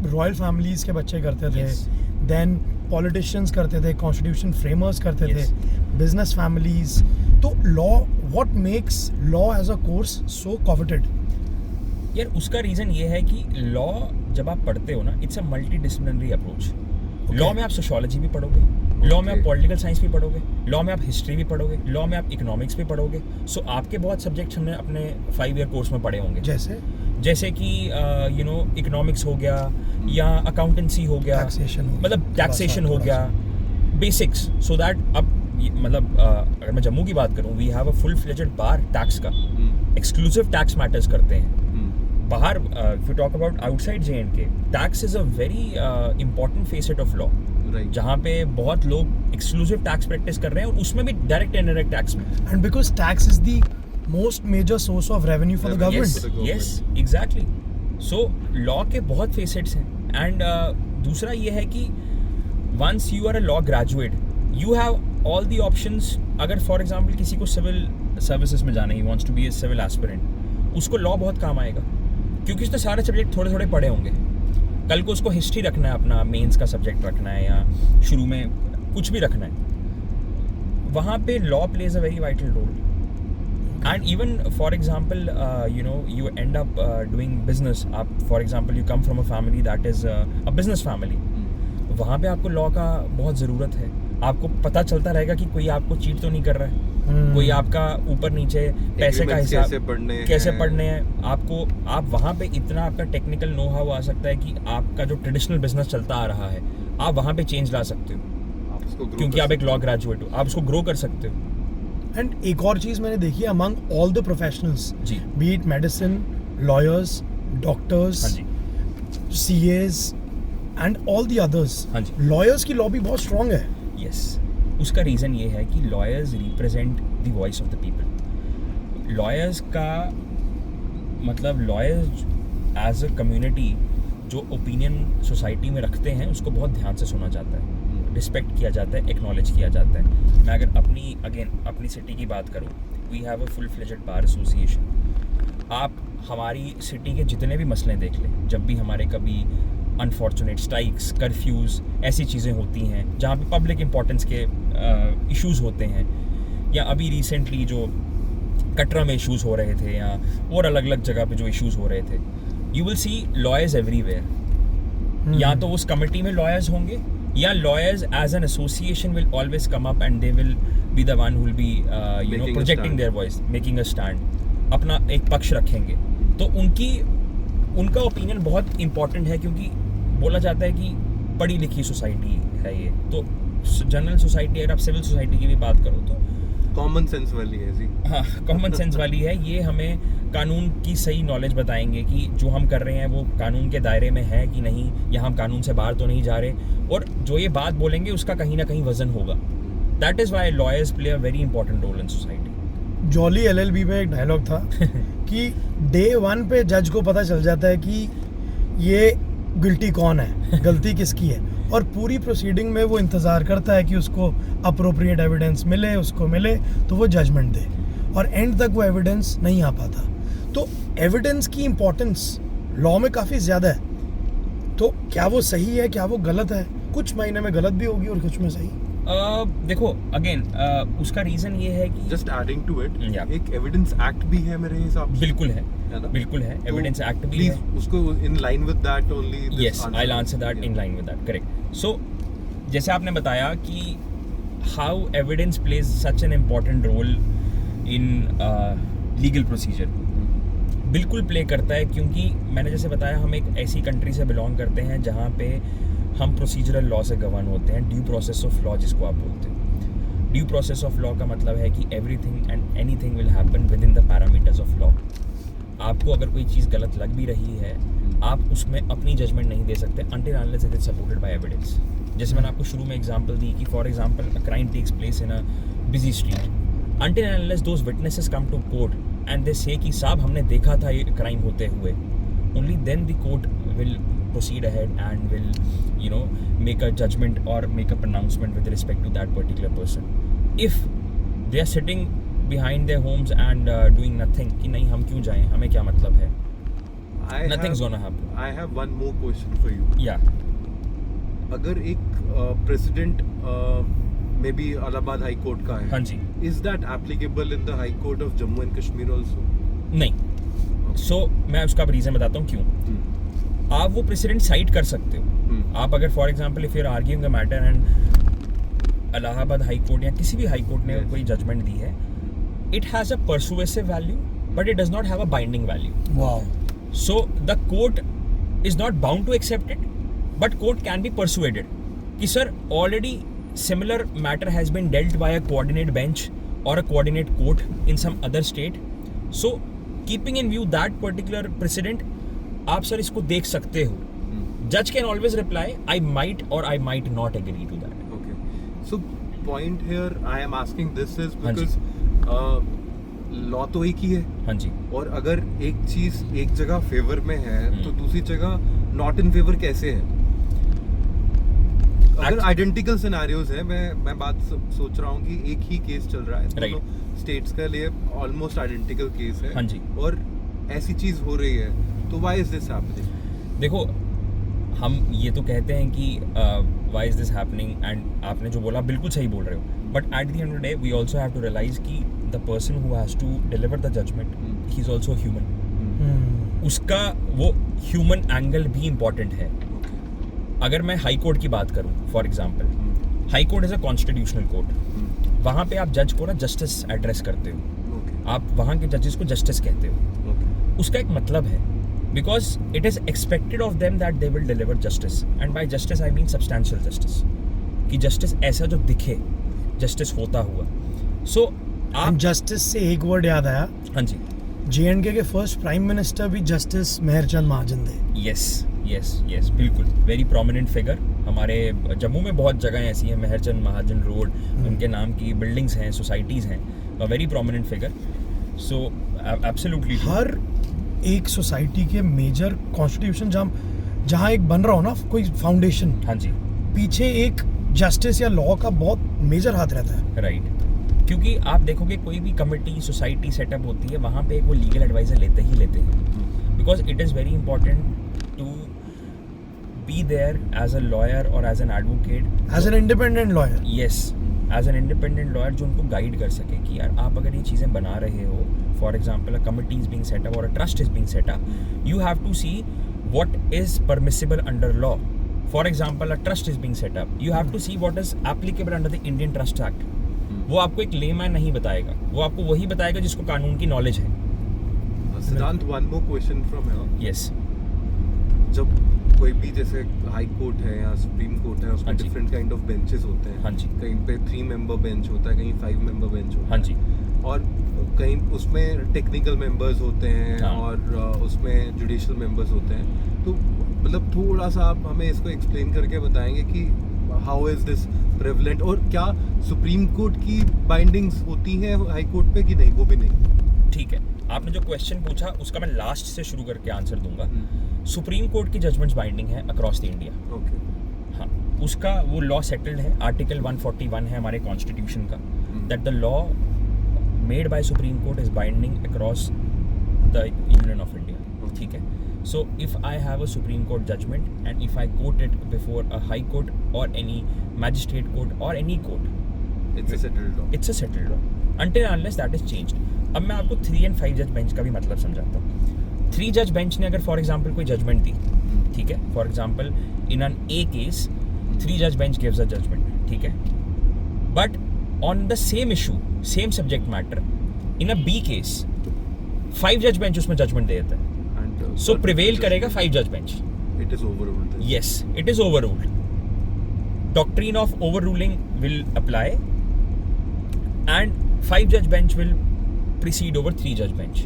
royal families के बच्चे करते थे, Yes. देन पॉलिटिशियंस करते थे, कॉन्स्टिट्यूशन फ्रेमर्स करते Yes. थे, बिजनेस फैमिलीज. तो law, what makes law as a course so coveted? यार उसका रीज़न ये है कि लॉ जब आप पढ़ते हो ना, it's a multi disciplinary approach. Law में आप सोशियोलॉजी भी पढ़ोगे, लॉ में आप पॉलिटिकल साइंस भी पढ़ोगे, लॉ में आप हिस्ट्री भी पढ़ोगे, लॉ में आप इकोनॉमिक्स भी पढ़ोगे. सो आपके बहुत सब्जेक्ट्स हमने अपने 5 year कोर्स में पढ़े होंगे. जैसे कि इकोनॉमिक्स हो गया या अकाउंटेंसी हो गया, मतलब टैक्सेशन हो गया, बेसिक्स. सो दैट अब मतलब अगर मैं जम्मू की बात करूँ, we have a full fledged bar tax का. एक्सक्लूसिव टैक्स मैटर्स करते हैं. बाहर if you talk about outside JNK, tax is a very important facet of law. Right. जहाँ पे बहुत लोग एक्सक्लूसिव टैक्स प्रैक्टिस कर रहे हैं और उसमें भी डायरेक्ट एंड इनडायरेक्ट टैक्स में. And because tax is the most major source of revenue for the Revenue, government. Yes, for the government. yes, exactly. So law के बहुत फेसेट्स हैं एंड दूसरा ये है कि once you are a law graduate you have all the options. अगर फॉर एग्जांपल किसी को सिविल सर्विसेज में जाना है, wants to be a civil aspirant, उसको लॉ बहुत काम आएगा क्योंकि उसने सारे सब्जेक्ट थोड़े थोड़े पढ़े होंगे. कल को उसको हिस्ट्री रखना है, अपना मेंस का सब्जेक्ट रखना है या शुरू में कुछ भी रखना है, वहाँ पे law plays a very vital role. And even for example, you end up doing business. आप for example you come from a family that is a business family. वहाँ पे आपको लॉ का बहुत ज़रूरत है. आपको पता चलता रहेगा कि कोई आपको चीट तो नहीं कर रहा है, कोई आपका ऊपर नीचे पैसे का हिसाब कैसे पढ़ने हैं. आप वहाँ पे इतना आपका टेक्निकल नो हाउ आ सकता है कि आपका जो ट्रेडिशनल बिजनेस चलता आ रहा है आप वहाँ पे चेंज ला सकते हो क्योंकि आप एक लॉ ग्रेजुएट हो. आप उसको ग्रो कर सकते हो. एंड एक और चीज़ मैंने देखी है अमंग ऑल द प्रोफेशनल्स, जी. Be it medicine, lawyers, doctors, हाँ जी. CAs and all the others, हाँ जी. लॉयर्स की लॉबी बहुत स्ट्रांग है. यस, उसका रीज़न ये है कि lawyers represent the voice of the people. Lawyers का मतलब लॉयर्स एज अ कम्युनिटी जो ओपिनियन सोसाइटी में रखते हैं उसको बहुत ध्यान से सुना जाता है, रिस्पेक्ट किया जाता है, एक्नॉलेज किया जाता है. मैं अगर अपनी सिटी की बात करूँ, we have a full fledged bar association. आप हमारी सिटी के जितने भी मसले देख लें, जब भी हमारे कभी अनफॉर्चुनेट स्ट्राइक्स, कर्फ्यूज़, ऐसी चीज़ें होती हैं जहाँ पे पब्लिक इंपॉर्टेंस के इश्यूज़ होते हैं, या अभी रिसेंटली जो कटरा में इश्यूज़ हो रहे थे या और अलग अलग जगह पे जो इश्यूज़ हो रहे थे, you will see lawyers everywhere. या तो उस कमेटी में लॉयर्स होंगे या lawyers as an association will always come up and they will be the one who will be projecting their voice, making a stand, अपना एक पक्ष रखेंगे. तो उनका ओपिनियन बहुत इम्पॉर्टेंट है क्योंकि बोला जाता है कि पढ़ी लिखी सोसाइटी है ये. तो जनरल सोसाइटी, अगर आप सिविल सोसाइटी की भी बात करो तो कॉमन सेंस वाली है जी. हाँ, कॉमन सेंस वाली है. ये हमें कानून की सही नॉलेज बताएंगे कि जो हम कर रहे हैं वो कानून के दायरे में है कि नहीं, या हम कानून से बाहर तो नहीं जा रहे, और जो ये बात बोलेंगे उसका कहीं ना कहीं वजन होगा. That is why lawyers play a very important role in society. Jolly LLB में एक डायलॉग था कि डे 1 पे जज को पता चल जाता है कि ये गिल्टी कौन है, गलती किसकी है, और पूरी प्रोसीडिंग में वो इंतज़ार करता है कि उसको अप्रोप्रिएट एविडेंस मिले, उसको मिले तो वो जजमेंट दे, और एंड तक वो एविडेंस नहीं आ पाता. तो एविडेंस की इम्पोर्टेंस लॉ में काफ़ी ज़्यादा है. तो क्या वो सही है, क्या वो गलत है? कुछ मायने में गलत भी होगी और कुछ में सही. देखो अगेन उसका रीज़न ये है कि just adding to it, Yeah. एक एविडेंस एक्ट भी है मेरे हिसाब से. बिल्कुल है ना? बिल्कुल है. तो एविडेंस एक्ट भी please, है. उसको in line with that only. Yes, I'll answer that in line with that. Correct. So, जैसे आपने बताया कि how evidence plays such an important role in legal procedure. बिल्कुल प्ले करता है क्योंकि मैंने जैसे बताया हम एक ऐसी कंट्री से बिलोंग करते हैं जहाँ पे हम प्रोसीजरल लॉ से गवर्न होते हैं. ड्यू प्रोसेस ऑफ लॉ जिसको आप बोलते हैं. ड्यू प्रोसेस ऑफ लॉ का मतलब है कि everything and anything will happen with in the parameters of law. आपको अगर कोई चीज़ गलत लग भी रही है, आप उसमें अपनी जजमेंट नहीं दे सकते until unless it is supported by evidence. जैसे मैंने आपको शुरू में एग्जांपल दी कि for example a crime takes place in a busy street, until and unless those witnesses come to court and they say कि साहब हमने देखा था ये क्राइम होते हुए, only then the court will proceed ahead and will make a judgment or make a pronouncement with respect to that particular person. If they are sitting behind their homes and doing nothing कि नहीं हम क्यों जाएं, हमें क्या मतलब है, nothing's gonna happen. I have one more question for you. Yeah. अगर एक president may be Allahabad high court का है, हाँ जी. Is that applicable in the high court of Jammu and Kashmir also? नहीं. सो मैं उसका रीज़न बताता हूँ क्यों. आप वो प्रेसिडेंट साइट कर सकते हो. आप अगर for example if you are arguing a matter and Allahabad high court या किसी भी हाई कोर्ट ने कोई जजमेंट दी है, it has a persuasive value but it does not have a binding value. Wow. So the court is not bound to accept it, but court can be persuaded. कि sir already similar matter has been dealt by a coordinate bench or a coordinate court in some other state. So keeping in view that particular precedent, आप सर इसको देख सकते हो Judge can always reply, I might or I might not agree to that. Okay. So point here I am asking this is हाँ जी। because लॉ तो एक ही है, हाँ जी, और अगर एक चीज एक जगह फेवर में है तो हम्म। दूसरी जगह नॉट इन फेवर कैसे है? अगर Act- आइडेंटिकल सिनेरियोज है, मैं बात सोच रहा हूँ कि एक ही केस चल रहा है, Right. दोनों स्टेट्स के लिए ऑलमोस्ट आइडेंटिकल केस है, हाँ जी। और ऐसी चीज हो रही है, तो व्हाई इज दिस हैपनिंग? देखो हम ये तो कहते हैं कि why is this happening, and आपने जो बोला बिल्कुल सही बोल रहे हो, but at the end of the day we also have to realise कि the person who has to deliver the judgement he is also human. उसका वो ह्यूमन एंगल भी इम्पॉर्टेंट है. अगर मैं हाई कोर्ट की बात करूं for example, high court is a constitutional court. वहाँ पे आप जज को ना जस्टिस एड्रेस करते हो, आप वहाँ के जजेस को जस्टिस कहते हो. उसका एक मतलब है, because it is expected of them that they will deliver justice, and bye justice I mean substantial justice, कि जस्टिस ऐसा जो दिखे, जस्टिस होता हुआ. सो आप जस्टिस से एक वर्ड याद आया, हाँ जी, JNK के फर्स्ट प्राइम मिनिस्टर भी जस्टिस मेहरचंद महाजन थे. यस बिल्कुल, वेरी प्रोमिनेंट फिगर. हमारे जम्मू में बहुत जगह ऐसी हैं, मेहरचंद महाजन रोड, उनके नाम की बिल्डिंग्स हैं, सोसाइटीज़ हैं, very prominent figure. So absolutely हर एक सोसाइटी के मेजर कॉन्स्टिट्यूशन जहाँ एक बन रहा हो ना कोई फाउंडेशन, हाँ जी, पीछे एक जस्टिस या लॉ का बहुत मेजर हाथ रहता है. राइट. क्योंकि आप देखोगे कोई भी कमिटी सोसाइटी सेटअप होती है, वहाँ पे एक वो लीगल एडवाइज़र लेते हैं, because it is very important to be there as a lawyer or as an advocate, as an independent lawyer. Yes, as an independent lawyer जो उनको गाइड कर सके कि यार आप अगर ये चीज़ें बना रहे हो, for example a committee is being set up or a trust is being set up, you have to see what is permissible under law. For example a trust is being set up, you have to see what is applicable under the Indian trust act. वो आपको एक लेमैन नहीं बताएगा, वो आपको वही बताएगा जिसको कानून की नॉलेज है. सिद्धांत, one more question from here. Yes, जब कोई भी जैसे हाई कोर्ट है या सुप्रीम कोर्ट है, उसमें हाँ जी। डिफरेंट काइंड ऑफ बेंचेस होते हैं. हाँ जी, कहीं पे 3 मेंबर बेंच होता है, कहीं 5 मेंबर बेंच होता है. हाँ जी, और कहीं उसमें टेक्निकल मेंबर्स होते हैं, हाँ। और उसमें जुडिशियल मेंबर्स होते हैं. तो मतलब थोड़ा सा आप हमें इसको एक्सप्लेन करके बताएंगे कि हाउ इज दिस प्रेवलेंट, और क्या सुप्रीम कोर्ट की बाइंडिंग्स होती हैं हाई कोर्ट पे कि नहीं? वो भी नहीं. ठीक है. आपने जो क्वेश्चन पूछा उसका मैं लास्ट से शुरू करके आंसर दूंगा. सुप्रीम कोर्ट की जजमेंट्स बाइंडिंग है अक्रॉस द इंडिया. ओके. हाँ, उसका वो लॉ सेटल्ड है. आर्टिकल 141 है हमारे कॉन्स्टिट्यूशन का, that the law made by supreme court is binding across the union of India. ठीक है. So if I have a supreme court judgment and if I quote it before a high court और एनी मैजिस्ट्रेट कोर्ट और any court, it's a settled law. It's a settled law until and unless that is changed. अब मैं आपको 3 and 5 जज बेंच का भी मतलब समझाता हूँ. 3 जज बेंच ने अगर फॉर एग्जांपल कोई जजमेंट दी, ठीक है, for example in an A case 3 जज बेंच गिव्स अ जजमेंट, ठीक है, but on the same issue, same subject matter, in a B case 5 जज बेंच उसमें जजमेंट दे देता है. And, सो प्रिवेल करेगा 5 जज bench. It is overruled. Yes, it is overruled. Doctrine of overruling will apply, and 5 judge bench will precede over 3 judge bench.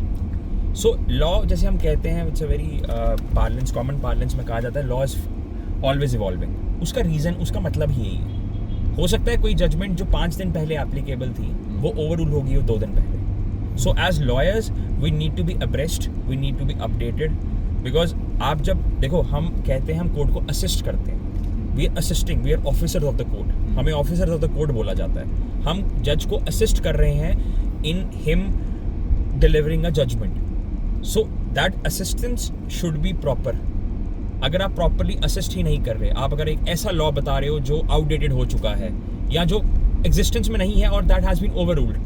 So law, जैसे हम कहते हैं, it's a very parlance, common parlance में कहा जाता है, law is always evolving. उसका रीज़न, उसका मतलब ही यही है. हो सकता है कोई जजमेंट जो 5 दिन पहले एप्लीकेबल थी वो ओवररूल होगी वो 2 दिन पहले. So as lawyers we need to be abreast, we need to be updated, because आप जब देखो, हम कहते हैं हम कोर्ट को असिस्ट करते हैं, we are assisting, we are officer of the court, हमें ऑफिसर ऑफ द कोर्ट बोला जाता है. हम जज को असिस्ट कर रहे हैं in him delivering a judgment. So that assistance should be proper. अगर आप प्रॉपरली असिस्ट ही नहीं कर रहे, आप अगर एक ऐसा लॉ बता रहे हो जो आउटडेटेड हो चुका है या जो एग्जिस्टेंस में नहीं है और that has been overruled,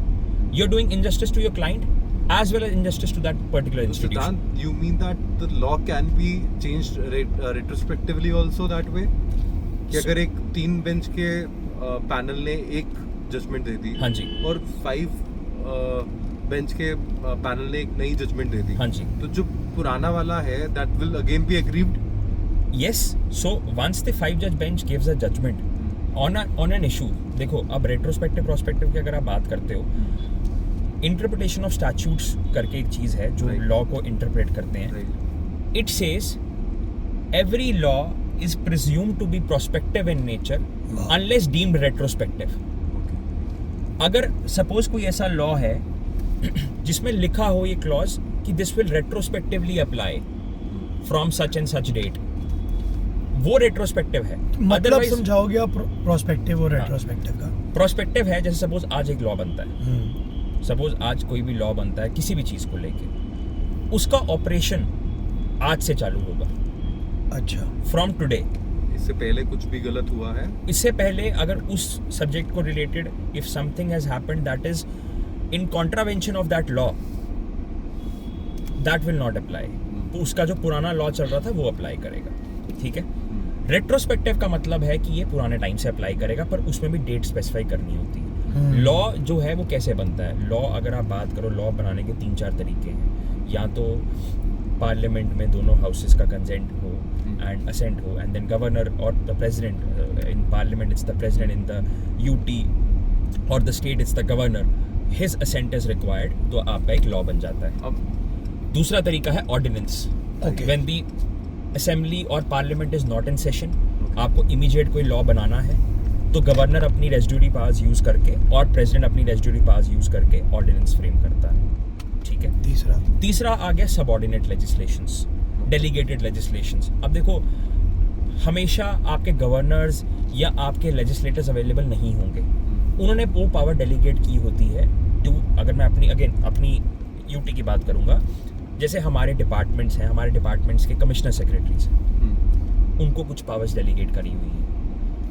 you are doing injustice to your client as well as injustice to that particular institution. Siddhant, you mean that the law can be changed retrospectively also that way? कि अगर एक 3 बेंच के पैनल ने एक जजमेंट दे दी, हाँ जी, और 5 बेंच के पैनल ने एक नई जजमेंट दे दी, हाँ जी, तो जो पुराना वाला है that will again be aggrieved? yes. So once the 5 judge bench gives a judgment on an issue, देखो अब रेट्रोस्पेक्टिव प्रोस्पेक्टिव की अगर आप बात करते हो, इंटरप्रिटेशन ऑफ स्टैट्यूट्स करके एक चीज़ है जो Right. लॉ को इंटरप्रेट करते हैं. Right. It says every law is presumed to be prospective in nature unless deemed retrospective. अगर सपोज कोई ऐसा लॉ है जिसमें लिखा हो ये क्लॉज कि this will retrospectively apply from such and such date, वो रेट्रोस्पेक्टिव है. मतलब समझाओगे आप प्रोस्पेक्टिव और रेट्रोस्पेक्टिव का? प्रोस्पेक्टिव है जैसे सपोज आज एक लॉ बनता है, सपोज आज कोई भी लॉ बनता है किसी भी चीज को लेके, उसका ऑपरेशन आज से चालू होगा. अच्छा. From today. इससे पहले कुछ भी गलत हुआ है, इससे पहले अगर उस सब्जेक्ट को related if something has happened that is in contravention of that law, that will not apply. तो उसका जो पुराना लॉ चल रहा था वो अप्लाई करेगा. ठीक है. रेट्रोस्पेक्टिव का मतलब है कि ये पुराने टाइम से अप्लाई करेगा, पर उसमें भी डेट स्पेसिफाई करनी होती है. लॉ जो है वो कैसे बनता है? लॉ अगर आप बात करो, लॉ बनाने के 3-4 तरीके हैं. या तो पार्लियामेंट में दोनों हाउसेस का कंसेंट हो एंड असेंट हो, and then governor or the president. In parliament it's the president, in the UT or the state it's the governor, his assent is required, तो आपका एक लॉ बन जाता है. अब दूसरा तरीका है ऑर्डिनेंस. व्हेन द असेंबली और parliament is not in session, आपको इमीडिएट कोई लॉ बनाना है तो गवर्नर अपनी रेजिड्यूरी पावर्स यूज करके और प्रेसिडेंट अपनी रेजिड्यूरी पावर्स यूज करके ऑर्डिनेंस फ्रेम करता है. ठीक है. तीसरा आ गया सबऑर्डिनेट लेजिस्लेशंस, डेलीगेटेड लेजिस्लेशंस. अब देखो, हमेशा आपके गवर्नर्स या आपके लेजिस्लेटर्स अवेलेबल नहीं होंगे. उन्होंने वो पावर डेलीगेट की होती है टू, अगर मैं अपनी यूटी की बात करूंगा, जैसे हमारे डिपार्टमेंट्स हैं, हमारे डिपार्टमेंट्स के कमिश्नर सेक्रेटरीज हैं, उनको कुछ पावर्स डेलीगेट करी हुई है.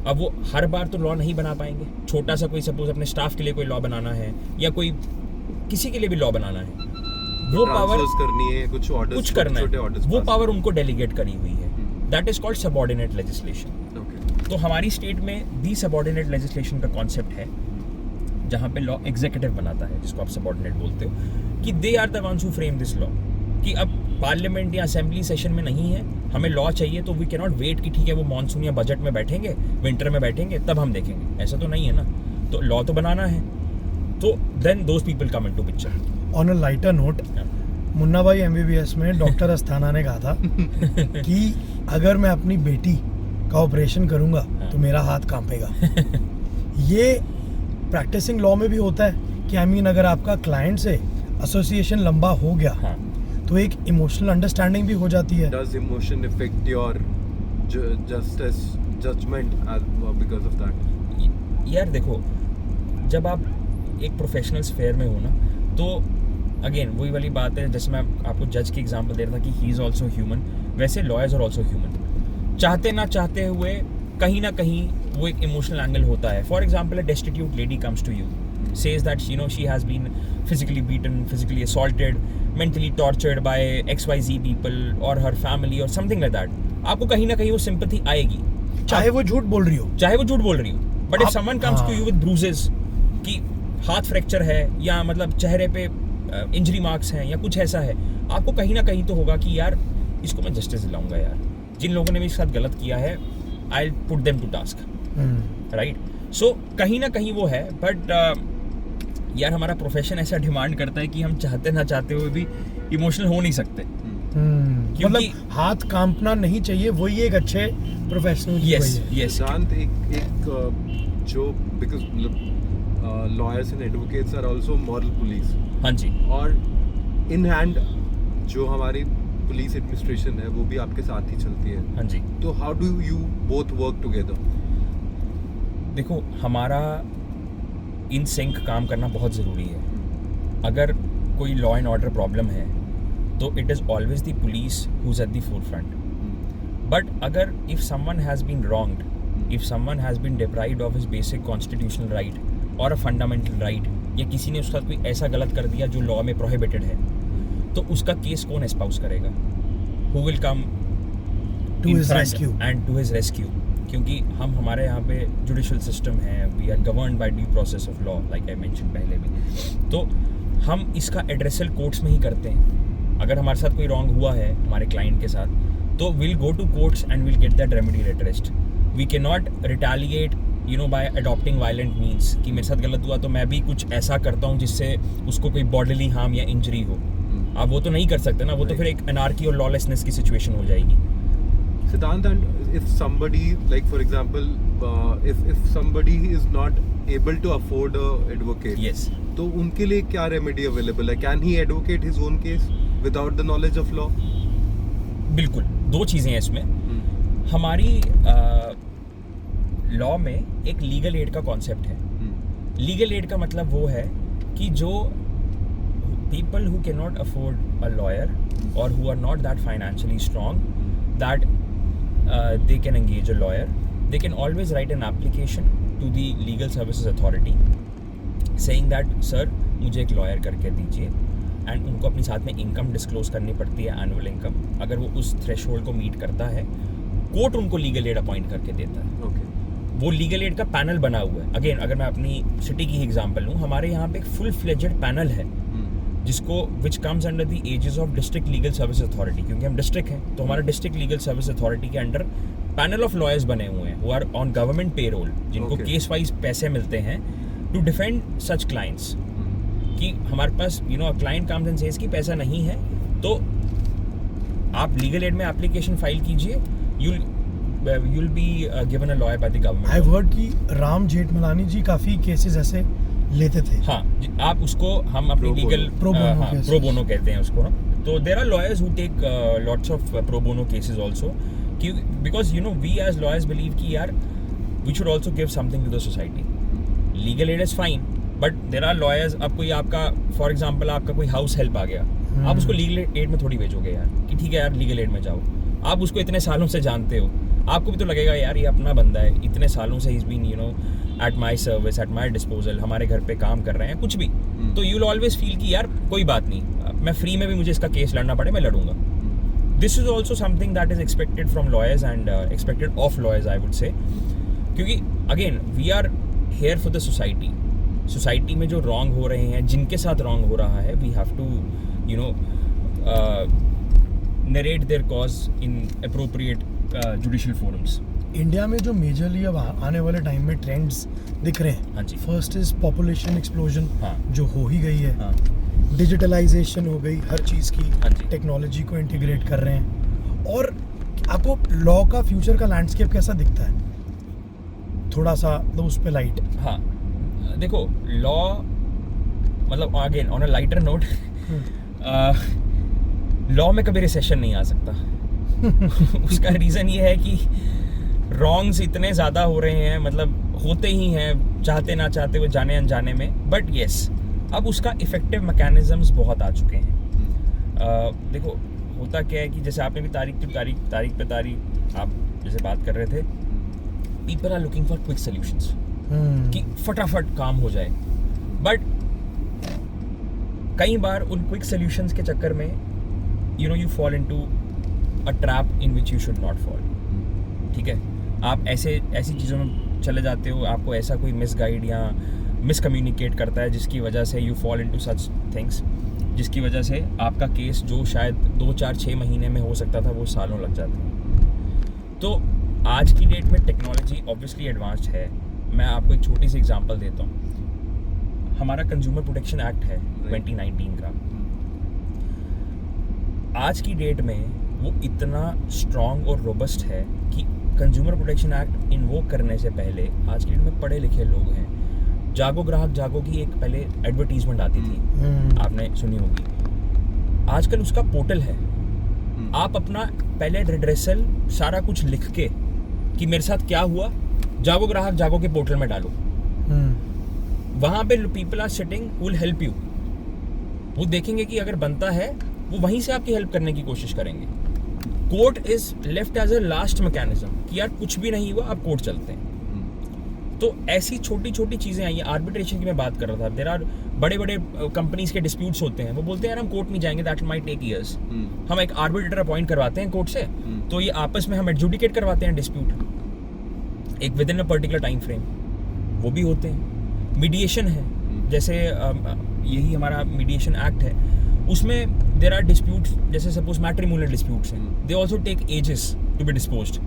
अब वो हर बार तो लॉ नहीं बना पाएंगे. छोटा सा कोई सपोज अपने स्टाफ के लिए कोई लॉ बनाना है या कोई किसी के लिए भी लॉ बनाना है, वो पावर करनी है, कुछ करना है, वो पावर उनको डेलीगेट करी हुई है. That is called subordinate legislation. तो हमारी स्टेट में भी सबऑर्डिनेट लेजिस्लेशन का कॉन्सेप्ट है, जहाँ पे लॉ एग्जीक्यूटिव बनाता है, जिसको आप सबऑर्डिनेट बोलते हो, कि they are the ones who frame this law. कि अब पार्लियामेंट या असेंबली सेशन में नहीं है, हमें लॉ चाहिए, तो वी कैन नॉट वेट कि ठीक है वो मानसून या बजट में बैठेंगे, विंटर में बैठेंगे, तब हम देखेंगे. ऐसा तो नहीं है ना. तो लॉ तो बनाना है, तो then those people come into picture. On a lighter note, Munna Bhai MBBS में डॉक्टर अस्थाना ने कहा था कि अगर मैं अपनी बेटी का ऑपरेशन करूंगा तो मेरा हाथ कांपेगा. ये प्रैक्टिसिंग लॉ में भी होता है कि अगर आपका क्लाइंट से एसोसिएशन लंबा हो गया तो एक इमोशनल अंडरस्टैंडिंग भी हो जाती है. Does emotion affect your justice judgment because of that? यार देखो, जब आप एक प्रोफेशनल स्फेयर में हो ना, तो अगेन वही वाली बात है, जैसे मैं आपको जज की एग्जांपल दे रहा था कि ही इज ऑल्सो ह्यूमन, वैसे लॉयर्स आर ऑल्सो ह्यूमन. चाहते ना चाहते हुए कहीं ना कहीं वो एक इमोशनल एंगल होता है. For example, a destitute lady comes to you, says that she has been physically beaten, physically assaulted, mentally tortured by XYZ people or her family or something like that. आपको कहीं ना कहीं वो sympathy आएगी, चाहे वो झूठ बोल रही हो. But if someone comes to you with bruises, कि हाथ फ्रैक्चर है या मतलब चेहरे पे इंजरी मार्क्स हैं या कुछ ऐसा है, आपको कहीं ना कहीं तो होगा कि यार इसको मैं जस्टिस दिलाऊंगा. यार जिन लोगों ने मेरे साथ गलत किया है, I'll put them to task, right? So कहीं ना कहीं वो है. बट यार हमारा प्रोफेशन ऐसा डिमांड करता है कि हम चाहते ना चाहते हुए भी इमोशनल हो नहीं सकते. मतलब हाथ कांपना नहीं चाहिए, वही एक अच्छे प्रोफेशनल की यस वही है. यस. एक जो because lawyers and advocates are also moral police. हाँ जी. और इन हैंड जो हमारी पुलिस एडमिनिस्ट्रेशन है वो भी आपके साथ ही चलती है. हाँ जी. तो how do you both work together? देखो, हमारा इन सिंक काम करना बहुत ज़रूरी है. अगर कोई लॉ एंड ऑर्डर प्रॉब्लम है तो it is always the police who is at the forefront. But अगर if someone has been wronged, if someone has been deprived of his basic constitutional right or a fundamental right, या किसी ने उसका कोई ऐसा गलत कर दिया जो लॉ में प्रोहिबिटेड है, तो उसका केस कौन एस्पाउस करेगा? Who will come to his rescue and to his rescue? क्योंकि हमारे यहाँ पे जुडिशल सिस्टम है, we are governed by due process of law, like I mention पहले भी. तो हम इसका एड्रेसल कोर्ट्स में ही करते हैं. अगर हमारे साथ कोई रॉन्ग हुआ है हमारे क्लाइंट के साथ, तो will go to courts and will get that remedy addressed. We can not retaliate by adopting violent means, कि मेरे साथ गलत हुआ तो मैं भी कुछ ऐसा करता हूँ जिससे उसको कोई बॉडीली हार्म या इंजरी हो. आप वो तो नहीं कर सकते ना, वो तो फिर एक अनार्की और लॉलेसनेस की सिचुएशन हो जाएगी. Siddhant, and if somebody, like for example, if somebody is not able to afford a advocate, Yes. तो उनके लिए क्या remedy available है? Can he advocate his own case without the knowledge of law? बिल्कुल, दो चीज़ें हैं इसमें. हमारी लॉ में एक लीगल एड का कॉन्सेप्ट है. लीगल एड का मतलब वो है कि जो people who cannot afford a lawyer or who are not that financially strong, that they can engage a lawyer. They can always write an application to the Legal Services Authority saying that sir मुझे एक lawyer करके दीजिए, एंड उनको अपनी साथ में इनकम डिस्क्लोज करनी पड़ती है, एनुअल इनकम. अगर वो उस थ्रेशोल्ड को मीट करता है, कोर्ट उनको लीगल एड अपॉइंट करके देता है. Okay. वो लीगल एड का पैनल बना हुआ है. अगेन अगर मैं अपनी सिटी की एग्जांपल लूँ, हमारे यहाँ पे एक फुल फ्लेजेड पैनल है जिसको which comes under the aegis of district legal service authority, क्योंकि हम डिस्ट्रिक्ट हैं तो हमारा डिस्ट्रिक्ट लीगल सर्विस अथॉरिटी के अंडर पैनल ऑफ लॉयर्स बने हुए हैं, वो आर ऑन गवर्नमेंट पेरोल, जिनको केस वाइज पैसे मिलते हैं टू डिफेंड सच क्लाइंट्स. कि हमारे पास क्लाइंट कम्स एंड सेज कि पैसा नहीं है, तो आप लीगल एड में एप्लीकेशन फाइल कीजिए, you'll be given a lawyer by the government. I've heard कि राम जेठमलानी जी काफी केसेस ऐसे लेते थे. हाँ, आप उसको हम अपनी लीगल प्रो बोनो कहते हैं उसको. तो there are lawyers who take lots of pro bono cases also, because we as lawyers believe कि यार we should also give something to the society. Legal aid is fine, but there are lawyers. अब कोई आपका फॉर एग्जांपल आपका कोई हाउस हेल्प आ गया, आप उसको लीगल एड में थोड़ी भेजोगे यार कि ठीक है यार लीगल एड में जाओ. आप उसको इतने सालों से जानते हो, आपको भी तो लगेगा यार ये अपना बंदा है, इतने सालों से he's been at my service, at my disposal, हमारे घर पे काम कर रहे हैं, कुछ भी. तो यू विल ऑलवेज फील कि यार कोई बात नहीं, मैं फ्री में भी मुझे इसका केस लड़ना पड़े मैं लड़ूंगा. This is also something that is expected from lawyers and expected of lawyers I would say, क्योंकि again we are here for the society. Society में जो रॉन्ग हो रहे हैं, जिनके साथ रॉन्ग हो रहा है, we have to narrate their cause in appropriate judicial forums. India में जो मेजरली अब आने वाले टाइम में ट्रेंड्स दिख रहे हैं, हाँ जी. फर्स्ट इज पॉपुलेशन एक्सप्लोजन, हाँ. जो हो ही गई है. हाँ. डिजिटलाइजेशन हो गई हर चीज़ की, हाँ जी. टेक्नोलॉजी को इंटीग्रेट कर रहे हैं. और आपको लॉ का फ्यूचर का लैंडस्केप कैसा दिखता है? थोड़ा सा मतलब उस पर लाइट. हाँ, देखो लॉ मतलब again on a lighter note, law में कभी रिसेशन नहीं आ सकता. उसका रीज़न ये है कि रॉन्ग्स इतने ज़्यादा हो रहे हैं, मतलब होते ही हैं चाहते ना चाहते हुए, जाने अनजाने में. बट येस, अब उसका इफेक्टिव मैकेनिज्म्स बहुत आ चुके हैं. देखो होता क्या है कि जैसे आपने भी तारीख पे तारीख आप जैसे बात कर रहे थे, people are looking for quick solutions कि फटाफट काम हो जाए. बट कई बार उन क्विक सोल्यूशंस के चक्कर में you fall into a trap in which you should not fall. ठीक है, आप ऐसी चीज़ों में चले जाते हो, आपको ऐसा कोई मिसगाइड या मिसकम्युनिकेट करता है जिसकी वजह से you fall into such things, जिसकी वजह से आपका केस जो शायद 2-4-6 महीने में हो सकता था, वो सालों लग जाते हैं. तो आज की डेट में टेक्नोलॉजी ऑब्वियसली एडवांस्ड है. मैं आपको एक छोटी सी एग्जांपल देता हूँ. हमारा कंज्यूमर प्रोटेक्शन एक्ट है 2019 का. आज की डेट में वो इतना स्ट्रॉन्ग और रोबस्ट है कि कंज्यूमर प्रोटेक्शन एक्ट इन्वोक करने से पहले आज की डेट में पढ़े लिखे लोग हैं. जागो ग्राहक जागो की एक पहले एडवर्टीजमेंट आती थी, आपने सुनी होगी. आजकल उसका पोर्टल है. आप अपना पहले रिड्रेसल सारा कुछ लिख के कि मेरे साथ क्या हुआ, जागो ग्राहक जागो के पोर्टल में डालो. वहाँ पे people are sitting who will help you. वो देखेंगे कि अगर बनता है वो वहीं से आपकी हेल्प करने की कोशिश करेंगे. Court is left as a last mechanism कि यार कुछ भी नहीं हुआ, आप कोर्ट चलते हैं. तो ऐसी छोटी छोटी चीज़ें आई हैं. आर्बिट्रेशन की मैं बात कर रहा था. देयर आर बड़े बड़े कंपनीज के डिस्प्यूट्स होते हैं, वो बोलते हैं यार हम कोर्ट नहीं जाएंगे, दैट माइट टेक ईयर्स. हम एक आर्बिट्रेटर अपॉइंट करवाते हैं कोर्ट से, तो ये आपस में हम एडजुडिकेट करवाते हैं डिस्प्यूट एक with in a particular time frame. वो भी होते हैं. मीडिएशन है, जैसे यही हमारा मीडिएशन एक्ट है, उसमें देयर आर डिस्प्यूट्स, जैसे सपोज मैट्रिमोनियल डिस्प्यूट्स हैं, they also take ages to be disposed.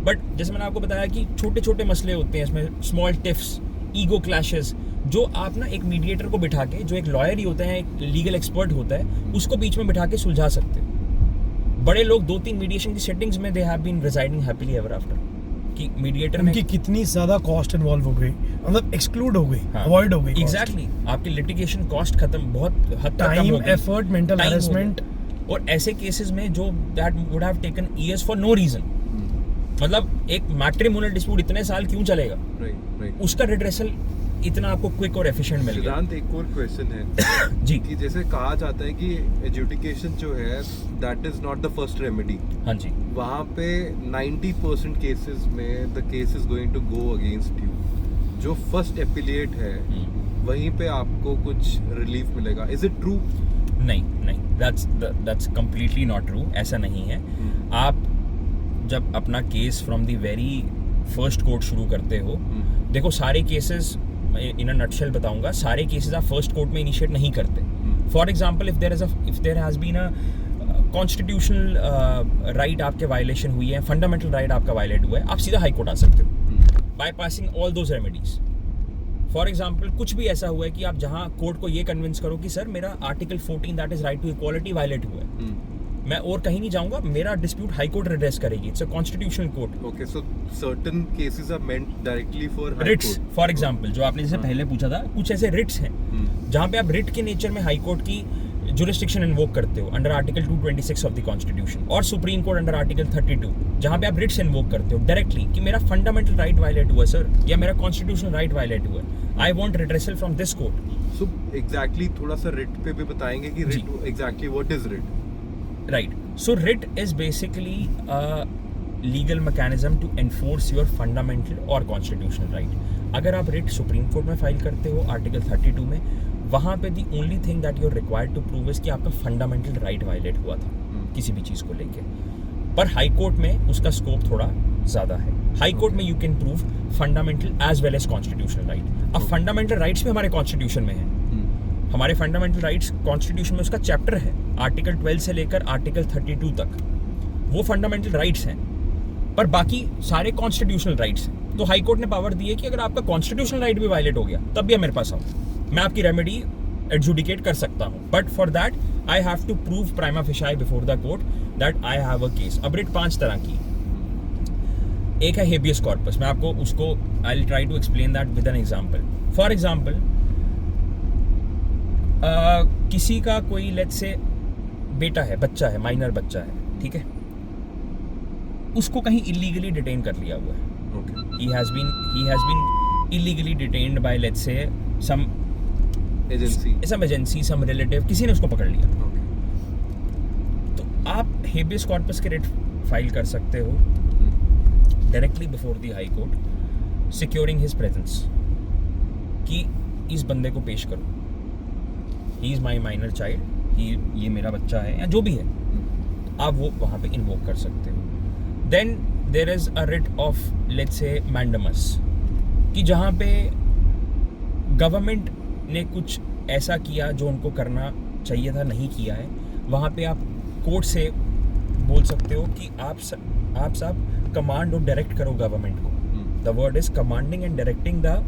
But जैसे मैंने आपको बताया कि छोटे छोटे मसले होते हैं इसमें, स्मॉल टिफ्स, ईगो क्लैशेस, जो आप ना एक मीडिएटर को बिठा के, जो एक लॉयर ही होता है, एक लीगल एक्सपर्ट होता है, उसको बीच में बिठा के सुलझा सकते हो. बड़े लोग 2-3 मीडिएशन की सेटिंग्स में they have been residing happily ever after, कि मीडिएटर में उनकी कितनी ज्यादा कॉस्ट इन्वॉल्व हो गई, मतलब एक्सक्लूड हो गई, हाँ, अवॉइड हो गई। एग्जैक्टली, आपकी लिटिगेशन कॉस्ट खत्म, बहुत हद तक कम टाइम, हो गई, एफर्ट, मेंटल Time हो हैरेसमेंट। गया। और ऐसे केसेस में जो that would have taken years for no reason, मतलब एक मैट्रिमोनियल डिस्प्यूट इतने साल क्यों चलेगा, राइट उसका रिड्रेसल इतना आपको क्विक और एफिशिएंट मिल गया। सिद्धांत, एक और क्वेश्चन है जी कि जैसे कहा जाता है कि एजुकेशन जो है that is not the first remedy. हाँ जी, वहाँ पे 90% केसेस में the case is going to go against you. जो फर्स्ट एपिलिएट है वहीं पे आपको कुछ रिलीफ मिलेगा। Is it true? नहीं, दैट्स कंप्लीटली नॉट ट्रू, ऐसा नहीं है। आप जब अपना case from the very first court शुरू करते हो, देखो सारे केसेस इन अ नटशेल बताऊंगा, सारे केसेस आप फर्स्ट कोर्ट में इनिशिएट नहीं करते। For example, if there has been a constitutional right आपके वायलेशन हुई है, फंडामेंटल राइट आपका वायलेट हुआ है, आप सीधा हाई कोर्ट आ सकते हो by passing all those remedies. For example, कुछ भी ऐसा हुआ है कि आप जहां कोर्ट को ये कन्विंस करो कि सर मेरा article 14 that is right to equality violate हुआ है, मैं और कहीं नहीं जाऊंगा, मेरा डिस्प्यूट हाई कोर्ट रिड्रेस करेगी, it's a constitutional court. Okay, so certain cases are meant directly for writs, for example, जो आपने जैसे पहले पूछा था, कुछ ऐसे रिट्स हैं जहां पे आप रिट के नेचर में हाई कोर्ट की जुरिस्डिक्शन इन्वोक करते हो under article 226 of the constitution, और सुप्रीम कोर्ट अंडर आर्टिकल 32, जहां पे आप रिट्स इन्वोक करते हो डायरेक्टली कि मेरा फंडामेंटल राइट वायलेट हुआ सर, या मेरा कॉन्स्टिट्यूशनल राइट वायलेट हुआ, I want redressal from this court. So exactly थोड़ा सा रिट पे भी बताएंगे कि writ exactly what is writ? Right. So writ is basically a legal mechanism to enforce your fundamental or constitutional right. अगर आप रिट सुप्रीम कोर्ट में फाइल करते हो आर्टिकल 32 में, वहाँ पे the only thing that you are required to prove is कि आपका फंडामेंटल राइट वायलेट हुआ था किसी भी चीज़ को लेके। पर हाई कोर्ट में उसका स्कोप थोड़ा ज़्यादा है। हाई कोर्ट में you can prove fundamental as well as constitutional right. अब फंडामेंटल राइट्स भी हमारे कॉन्स्टिट्यूशन में है, हमारे फंडामेंटल राइट्स कॉन्स्टिट्यूशन में उसका चैप्टर है, आर्टिकल 12 से लेकर आर्टिकल 32 तक वो फंडामेंटल राइट्स हैं, पर बाकी सारे कॉन्स्टिट्यूशनल राइट्स हैं। तो हाई कोर्ट ने पावर दी है कि अगर आपका कॉन्स्टिट्यूशनल राइट भी वायलेट हो गया तब भी आप मेरे पास आओ, मैं आपकी रेमेडी एडजुडिकेट कर सकता हूँ, but for that I have to prove prima facie before the court that I have a case. अब रिट 5 तरह की, एक है हेबियस कॉर्पस, मैं आपको उसको I will try to explain that with an example. For example, किसी का कोई लेट्स से बेटा है, बच्चा है, माइनर बच्चा है, ठीक है, उसको कहीं इलीगली डिटेन कर लिया हुआ है। he has been illegally detained by let's say some agency, some relative, किसी ने उसको पकड़ लिया। तो आप हेबियस कॉर्पस के रिट फाइल कर सकते हो directly before the high court, securing his presence, कि इस बंदे को पेश करो, he is my minor child, ये मेरा बच्चा है या जो भी है, आप वो वहाँ पे इन्वोक कर सकते हो। Then there is a writ of let's say mandamus, कि जहाँ पे गवर्नमेंट ने कुछ ऐसा किया जो उनको करना चाहिए था, नहीं किया है, वहाँ पे आप कोर्ट से बोल सकते हो कि आप साहब कमांड और डायरेक्ट करो गवर्नमेंट को। The word is commanding and directing the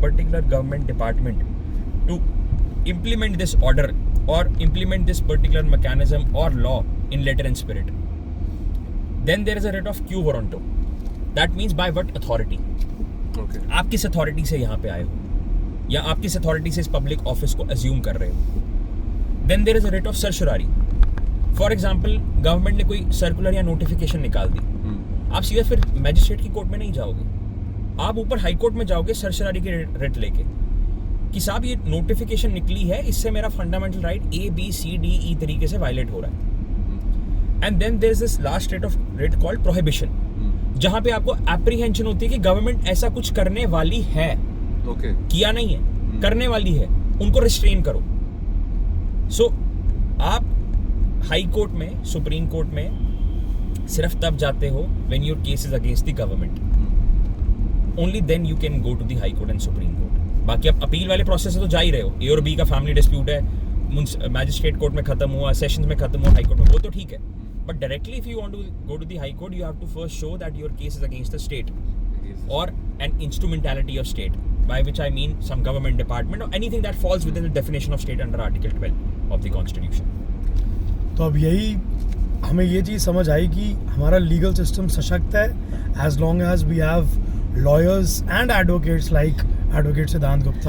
particular government department to implement this order or implement this particular mechanism or law in letter and spirit. Then there is a writ of quo warranto. That means by what authority? Okay. आप किस अथॉरिटी से यहाँ पे आए हो, या आप किस अथॉरिटी से इस पब्लिक ऑफिस को अज्यूम कर रहे हो। Then there is a writ of certiorari. For example, government ने कोई सर्कुलर या नोटिफिकेशन निकाल दी, आप सीधा फिर मैजिस्ट्रेट की कोर्ट में नहीं जाओगे, आप ऊपर हाई कोर्ट में जाओगे सर्टिorari की रिट लेके कि साहब ये नोटिफिकेशन निकली है, इससे मेरा फंडामेंटल राइट ABCDE तरीके से वायलेट हो रहा है। And then there is this last writ called prohibition, जहां पे आपको एप्रीहेंशन होती है कि गवर्नमेंट ऐसा कुछ करने वाली है, किया नहीं है, करने वाली है, उनको रिस्ट्रेन करो। सो आप हाई कोर्ट में, सुप्रीम कोर्ट में सिर्फ तब जाते हो when your case is against the government, only then you can go to the high court and supreme court. बाकी आप अपील वाले प्रोसेस से तो जा ही रहे हो, ए और बी का फैमिली डिस्प्यूट है, मैजिस्ट्रेट कोर्ट में खत्म हुआ, सेशंस में खत्म हुआ, हाई कोर्ट में, वो तो ठीक है, but directly if you want to go to the high court you have to first show that your case is against the state or an instrumentality of state, by which I mean some government department or anything that falls within the definition of state under article 12 of the constitution. तो अब यही हमें ये चीज़ समझ आई कि हमारा लीगल सिस्टम सशक्त है as long as we have lawyers and advocates like advocate Siddhant Gupta